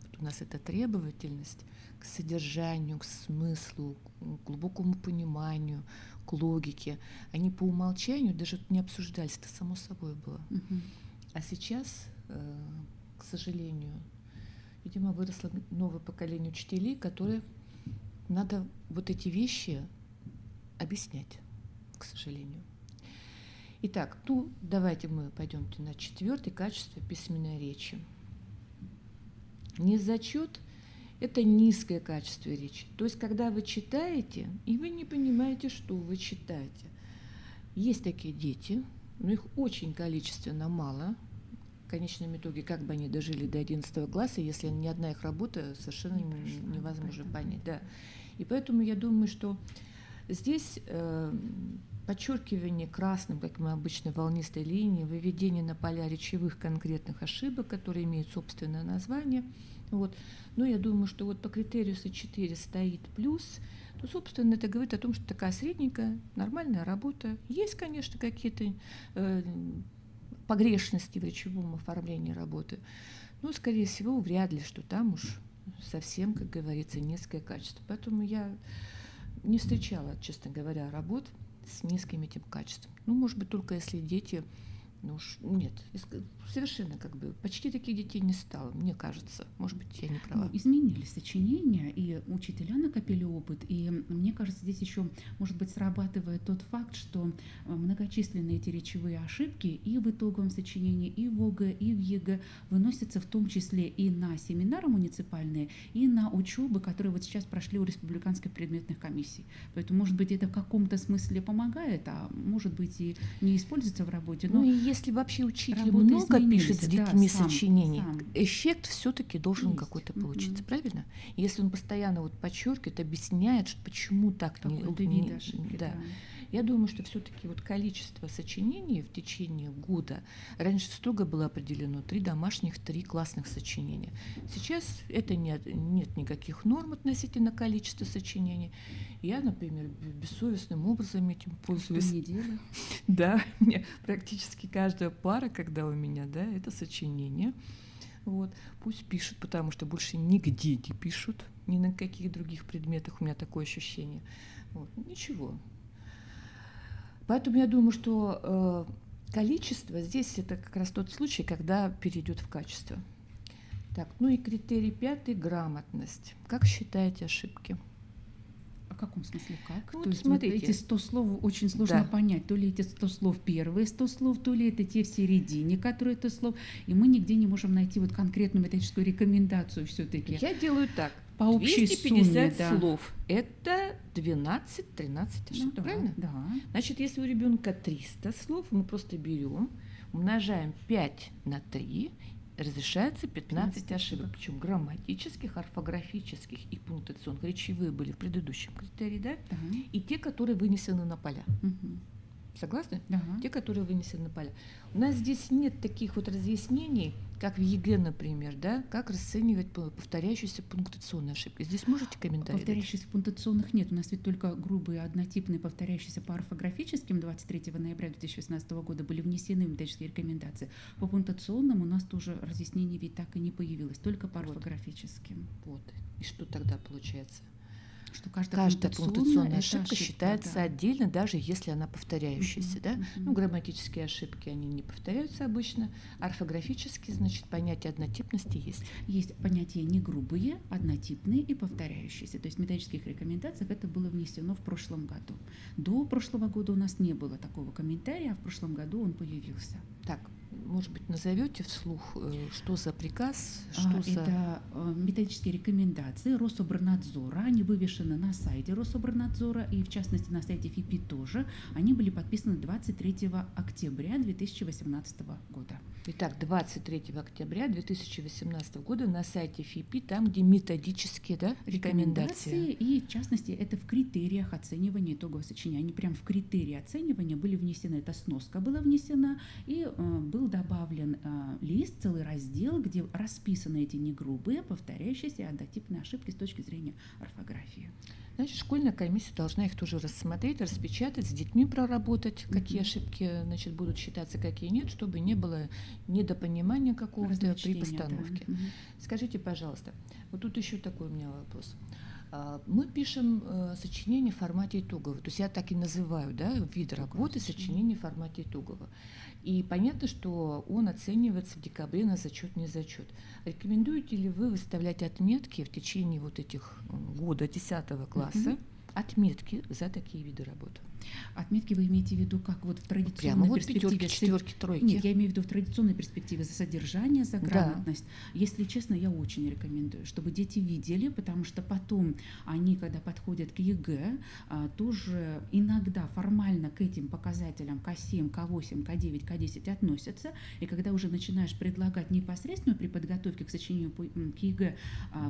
Вот у нас эта требовательность к содержанию, к смыслу, к глубокому пониманию, к логике, они по умолчанию даже не обсуждались, это само собой было. А сейчас, к сожалению, видимо, выросло новое поколение учителей, которые надо вот эти вещи объяснять, к сожалению. Итак, давайте мы пойдемте на 4 качество письменной речи. Незачет – это низкое качество речи. То есть, когда вы читаете, и вы не понимаете, что вы читаете. Есть такие дети, но их очень количественно мало. В конечном итоге, как бы они дожили до 11 класса, если ни одна их работа совершенно невозможно понять. Да. И поэтому я думаю, что здесь подчеркивание красным, как мы обычно, волнистой линии, выведение на поля речевых конкретных ошибок, которые имеют собственное название. Вот. Но я думаю, что вот по критерию С4 стоит плюс, то, собственно, это говорит о том, что такая средненькая, нормальная работа. Есть, конечно, какие-то погрешности в речевом оформлении работы, но, скорее всего, вряд ли, что там уж совсем, как говорится, низкое качество. Поэтому я не встречала, честно говоря, работ с низким этим качеством. Ну, может быть, только если дети, нет, совершенно почти таких детей не стало, мне кажется. Может быть, я не права.
Изменились сочинения, и учителя накопили опыт, и мне кажется, здесь еще, может быть, срабатывает тот факт, что многочисленные эти речевые ошибки и в итоговом сочинении, и в ОГЭ, и в ЕГЭ выносятся в том числе и на семинары муниципальные, и на учебы, которые вот сейчас прошли у республиканской предметных комиссий. Поэтому, может быть, это в каком-то смысле помогает, а может быть, и не используется в работе. Но
если вообще учитель много пишет с детьми сочинений, эффект все-таки должен какой-то получиться, правильно? Если он постоянно подчеркивает, объясняет, почему так не
ошибки,
да. Я думаю, что все-таки количество сочинений в течение года раньше строго было определено 3 домашних, 3 классных сочинения. Сейчас это нет никаких норм относительно количества сочинений. Я, например, бессовестным образом этим пользуюсь.
Неделю.
Да, мне практически каждая пара, когда у меня, это сочинение. Вот. Пусть пишут, потому что больше нигде не пишут, ни на каких других предметах у меня такое ощущение. Вот. Ничего. Поэтому я думаю, что количество здесь это как раз тот случай, когда перейдет в качество. Так, и критерий 5 – грамотность. Как считаете ошибки?
В каком смысле как?
То
есть
смотрите.
Эти 100 слов очень сложно понять. То ли эти 100 слов первые 100 слов, то ли это те в середине, которые это слов. И мы нигде не можем найти конкретную методическую рекомендацию все-таки.
Я делаю так.
По общей
250
сумме,
слов – это 12-13 ошибок, правильно?
Да.
Значит, если у ребенка 300 слов, мы просто берем, умножаем 5 на 3, разрешается 15 ошибок, причем грамматических, орфографических и пунктуационных. Речевые были в предыдущем критерии, да? И те, которые вынесены на поля. Согласны?
Да.
Те, которые вынесены на поля. У нас здесь нет таких разъяснений, как в ЕГЭ, например, как расценивать повторяющиеся пунктуационные ошибки. Здесь можете комментарии
Повторяющихся пунктуационных нет. У нас ведь только грубые, однотипные, повторяющиеся по орфографическим 23 ноября 2018 года были внесены в методические рекомендации. По пунктуационным у нас тоже разъяснений ведь так и не появилось, только по орфографическим.
Вот. И что тогда получается?
Что каждая
пунктуационная ошибка считается отдельно, даже если она повторяющаяся. Грамматические ошибки, они не повторяются обычно. Орфографические, значит, понятие однотипности есть.
Есть понятия не грубые, однотипные и повторяющиеся. То есть в методических рекомендациях это было внесено в прошлом году. До прошлого года у нас не было такого комментария, а в прошлом году он появился.
Так, может быть, назовете вслух, что за приказ?
Это методические рекомендации Рособорнадзора. Они вывешены на сайте Рособорнадзора и, в частности, на сайте ФИПИ тоже. Они были подписаны 23 октября 2018 года.
Итак, 23 октября 2018 года на сайте ФИПИ, там, где методические рекомендации.
И, в частности, это в критериях оценивания итогового сочинения. Они прям в критерии оценивания были внесены. Эта сноска была внесена, и был добавлен лист, целый раздел, где расписаны эти негрубые, повторяющиеся и однотипные ошибки с точки зрения орфографии.
Значит, школьная комиссия должна их тоже рассмотреть, распечатать, с детьми проработать, какие ошибки, значит, будут считаться, какие нет, чтобы не было недопонимания какого-то при постановке.
Да.
Скажите, пожалуйста, вот тут еще такой у меня вопрос. Мы пишем сочинение в формате итогового, то есть я так и называю, да, вид работы сочинение в формате итогового. И понятно, что он оценивается в декабре на зачет, не зачет. Рекомендуете ли вы выставлять отметки в течение вот этих года 10 класса, отметки за такие виды работы?
Отметки вы имеете в виду как вот в традиционной
Прямо вот
перспективе?
пятерки, четверки, тройки.
Нет, я имею в виду в традиционной перспективе за содержание, за грамотность. Да. Если честно, я очень рекомендую, чтобы дети видели, потому что потом они, когда подходят к ЕГЭ, тоже иногда формально к этим показателям К7, К8, К9, К10 относятся, и когда уже начинаешь предлагать непосредственно при подготовке к сочинению к ЕГЭ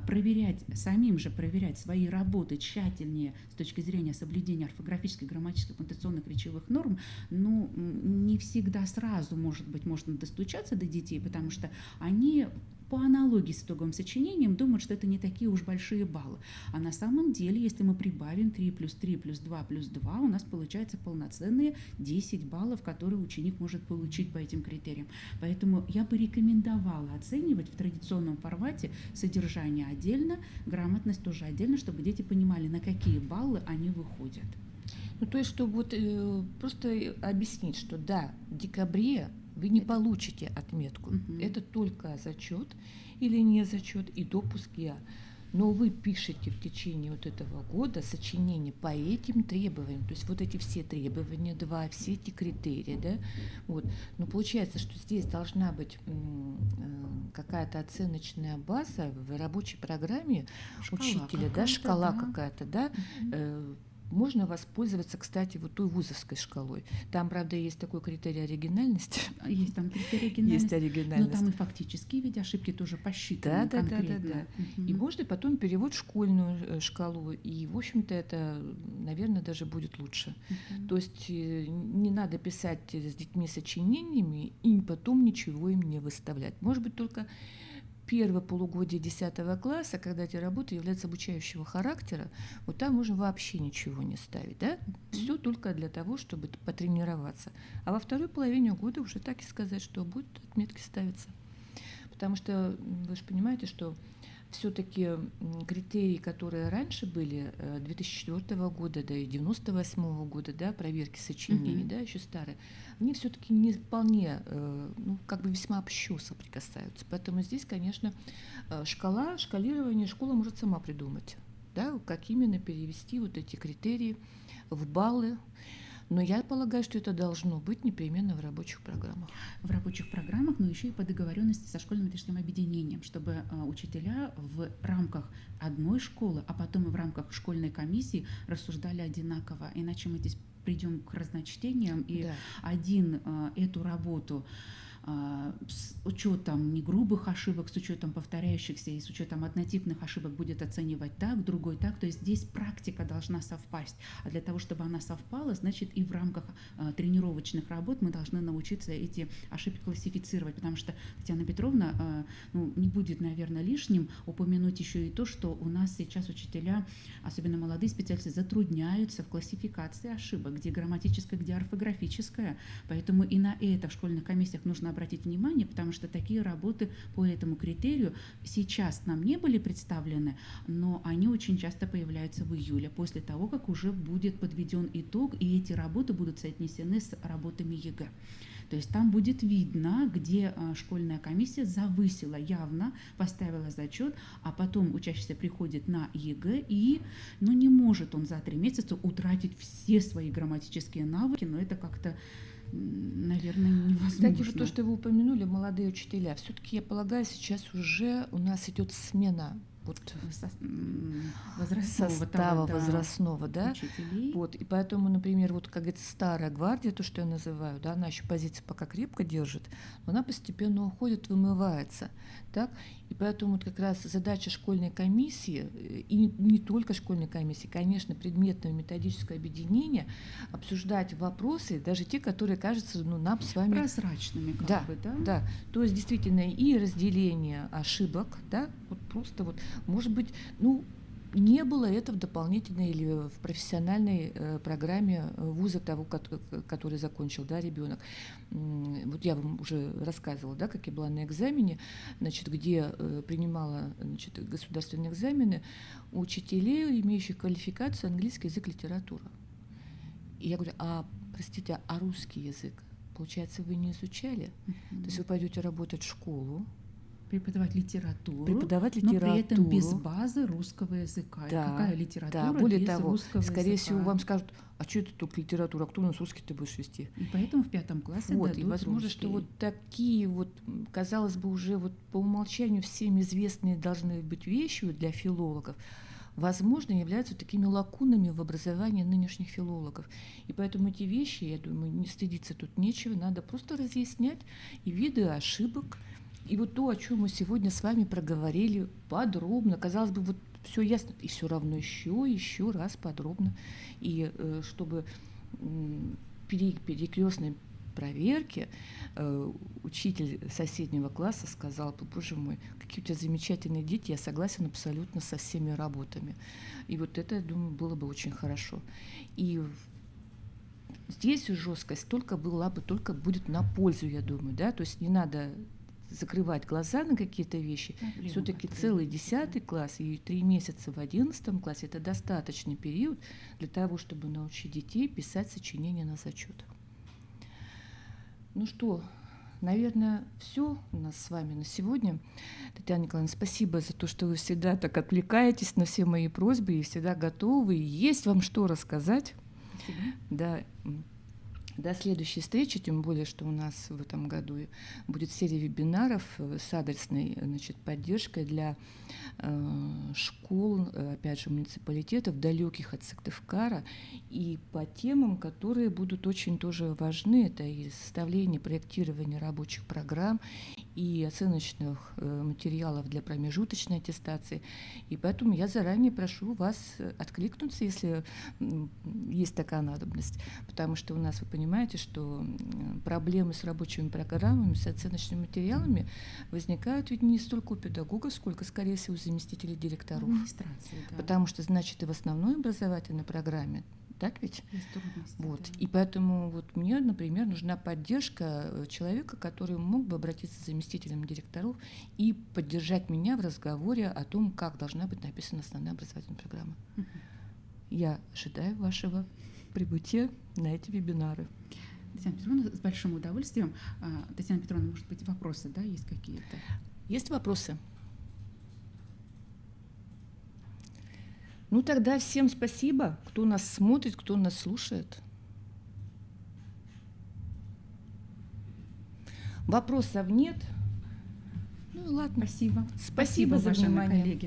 проверять свои работы тщательнее с точки зрения соблюдения орфографических, грамматических, пунктуационных, речевых норм, ну, не всегда сразу, может быть, можно достучаться до детей, потому что они по аналогии с итоговым сочинением думают, что это не такие уж большие баллы. А на самом деле, если мы прибавим 3 плюс 3 плюс 2 плюс 2, у нас получается полноценные 10 баллов, которые ученик может получить по этим критериям. Поэтому я бы рекомендовала оценивать в традиционном формате содержание отдельно, грамотность тоже отдельно, чтобы дети понимали, на какие баллы они выходят.
Ну, то есть, чтобы вот просто объяснить, что да, в декабре вы не получите отметку. Это только зачет или не зачет и допуск ГИА. Но вы пишете в течение вот этого года сочинение по этим требованиям, то есть вот эти все требования, все эти критерии, да, вот. Но получается, что здесь должна быть какая-то оценочная база в рабочей программе учителя, да, шкала какая-то, да. Можно воспользоваться, кстати, вот той вузовской шкалой. Там, правда, есть такой критерий оригинальности.
Есть там критерий оригинальности.
Есть оригинальность.
Но там и фактические ведь ошибки тоже посчитаны конкретно.
Да. И можно потом перевод в школьную шкалу. И, в общем-то, это, наверное, даже будет лучше. То есть не надо писать с детьми сочинениями и потом ничего им не выставлять. Может быть, только первое полугодие 10 класса, когда эти работы являются обучающего характера, вот там можно вообще ничего не ставить, да? Все только для того, чтобы потренироваться. А во второй половине года уже так и сказать, что будут отметки ставиться. Потому что вы же понимаете, что все-таки критерии, которые раньше были, 2004 года, да и 98 года, да, проверки сочинений, да, еще старые, они все-таки не вполне, ну, как бы весьма общо соприкасаются. Поэтому здесь, конечно, шкалирование школа может сама придумать, да, как именно перевести вот эти критерии в баллы. Но я полагаю, что это должно быть непременно в рабочих программах.
В рабочих программах, но еще и по договоренности со школьным методическим объединением, чтобы учителя в рамках одной школы, а потом и в рамках школьной комиссии рассуждали одинаково. Иначе мы здесь придем к разночтениям, и один эту работу с учетом негрубых ошибок, с учетом повторяющихся и с учетом однотипных ошибок будет оценивать так, другой так. То есть здесь практика должна совпасть. А для того, чтобы она совпала, значит, и в рамках тренировочных работ мы должны научиться эти ошибки классифицировать. Потому что Татьяна Петровна, ну, не будет, наверное, лишним упомянуть еще и то, что у нас сейчас учителя, особенно молодые специалисты, затрудняются в классификации ошибок, где грамматическая, где орфографическая. Поэтому и на это в школьных комиссиях нужно обратить внимание, потому что такие работы по этому критерию сейчас нам не были представлены, но они очень часто появляются в июле, после того, как уже будет подведен итог, и эти работы будут соотнесены с работами ЕГЭ. То есть там будет видно, где школьная комиссия завысила явно, поставила зачет, а потом учащийся приходит на ЕГЭ, и ну, не может он за 3 месяца утратить все свои грамматические навыки, но это как-то, наверное, невозможно.
Кстати, вот то, что вы упомянули, молодые учителя, все-таки, я полагаю, сейчас уже у нас идет смена вот состава возрастного, да,
учителей.
Вот, и поэтому, например, вот, как говорится, старая гвардия, то, что я называю, да, она еще позиции пока крепко держит, но она постепенно уходит, вымывается, так, И поэтому вот как раз задача школьной комиссии, и не только школьной комиссии, конечно, предметного методического объединения, обсуждать вопросы, даже те, которые кажутся нам с вами...
Прозрачными, как
Да,
бы, да?
да. То есть действительно и разделение ошибок, да, вот просто вот, может быть, не было это в дополнительной или в профессиональной программе вуза того, который закончил, да, ребенок. Вот я вам уже рассказывала, да, как я была на экзамене, значит, где принимала, значит, государственные экзамены у учителей, имеющих квалификацию английский язык, литература. И я говорю, простите, а русский язык, получается, вы не изучали? То есть вы пойдете работать в школу,
преподавать литературу,
но
при этом без базы русского языка.
Да,
И какая литература
да. Более
без
того,
русского
скорее
языка?
всего, вам скажут, а что это только литература, а кто у нас русский ты будешь вести?
И поэтому в 5 классе
Вот,
дадут
и возможно,
русский.
что вот такие вот, казалось бы, уже вот по умолчанию всем известные должны быть вещи для филологов, возможно, являются такими лакунами в образовании нынешних филологов. И поэтому эти вещи, я думаю, не стыдиться тут нечего, надо просто разъяснять и виды ошибок. И вот то, о чем мы сегодня с вами проговорили подробно, казалось бы, вот все ясно, и все равно еще раз подробно. И чтобы при перекрестной проверке учитель соседнего класса сказал: боже мой, какие у тебя замечательные дети, я согласен абсолютно со всеми работами. И вот это, я думаю, было бы очень хорошо. И здесь жесткость была бы только будет на пользу, я думаю, да, то есть не надо закрывать глаза на какие-то вещи. Все-таки целый 10 класс и 3 месяца в 11 классе — это достаточный период для того, чтобы научить детей писать сочинения на зачет. Ну что, наверное, все у нас с вами на сегодня. Татьяна Николаевна, спасибо за то, что вы всегда так откликаетесь на все мои просьбы и всегда готовы. И есть вам что рассказать.
Спасибо.
Да. До следующей встречи, тем более, что у нас в этом году будет серия вебинаров с адресной, значит, поддержкой для школ, опять же, муниципалитетов, далеких от Сыктывкара, и по темам, которые будут очень тоже важны. Это и составление, проектирование рабочих программ, и оценочных материалов для промежуточной аттестации. И поэтому я заранее прошу вас откликнуться, если есть такая надобность, потому что у нас, вы понимаете, что проблемы с рабочими программами, с оценочными материалами возникают ведь не столько у педагогов, сколько, скорее всего, у заместителей директоров.
Администрации, да.
Потому что, значит, и в основной образовательной программе, так ведь?
Есть трудности,
Вот.
да.
И поэтому вот мне, например, нужна поддержка человека, который мог бы обратиться к заместителям директоров и поддержать меня в разговоре о том, как должна быть написана основная образовательная программа. Я ожидаю вашего прибытия на эти вебинары.
Татьяна Петровна, с большим удовольствием. Татьяна Петровна, может быть, вопросы, да, есть какие-то?
Есть вопросы? Ну тогда всем спасибо, кто нас смотрит, кто нас слушает. Вопросов нет? Ну ладно.
Спасибо.
Спасибо за
уважаемые
внимание.
коллеги.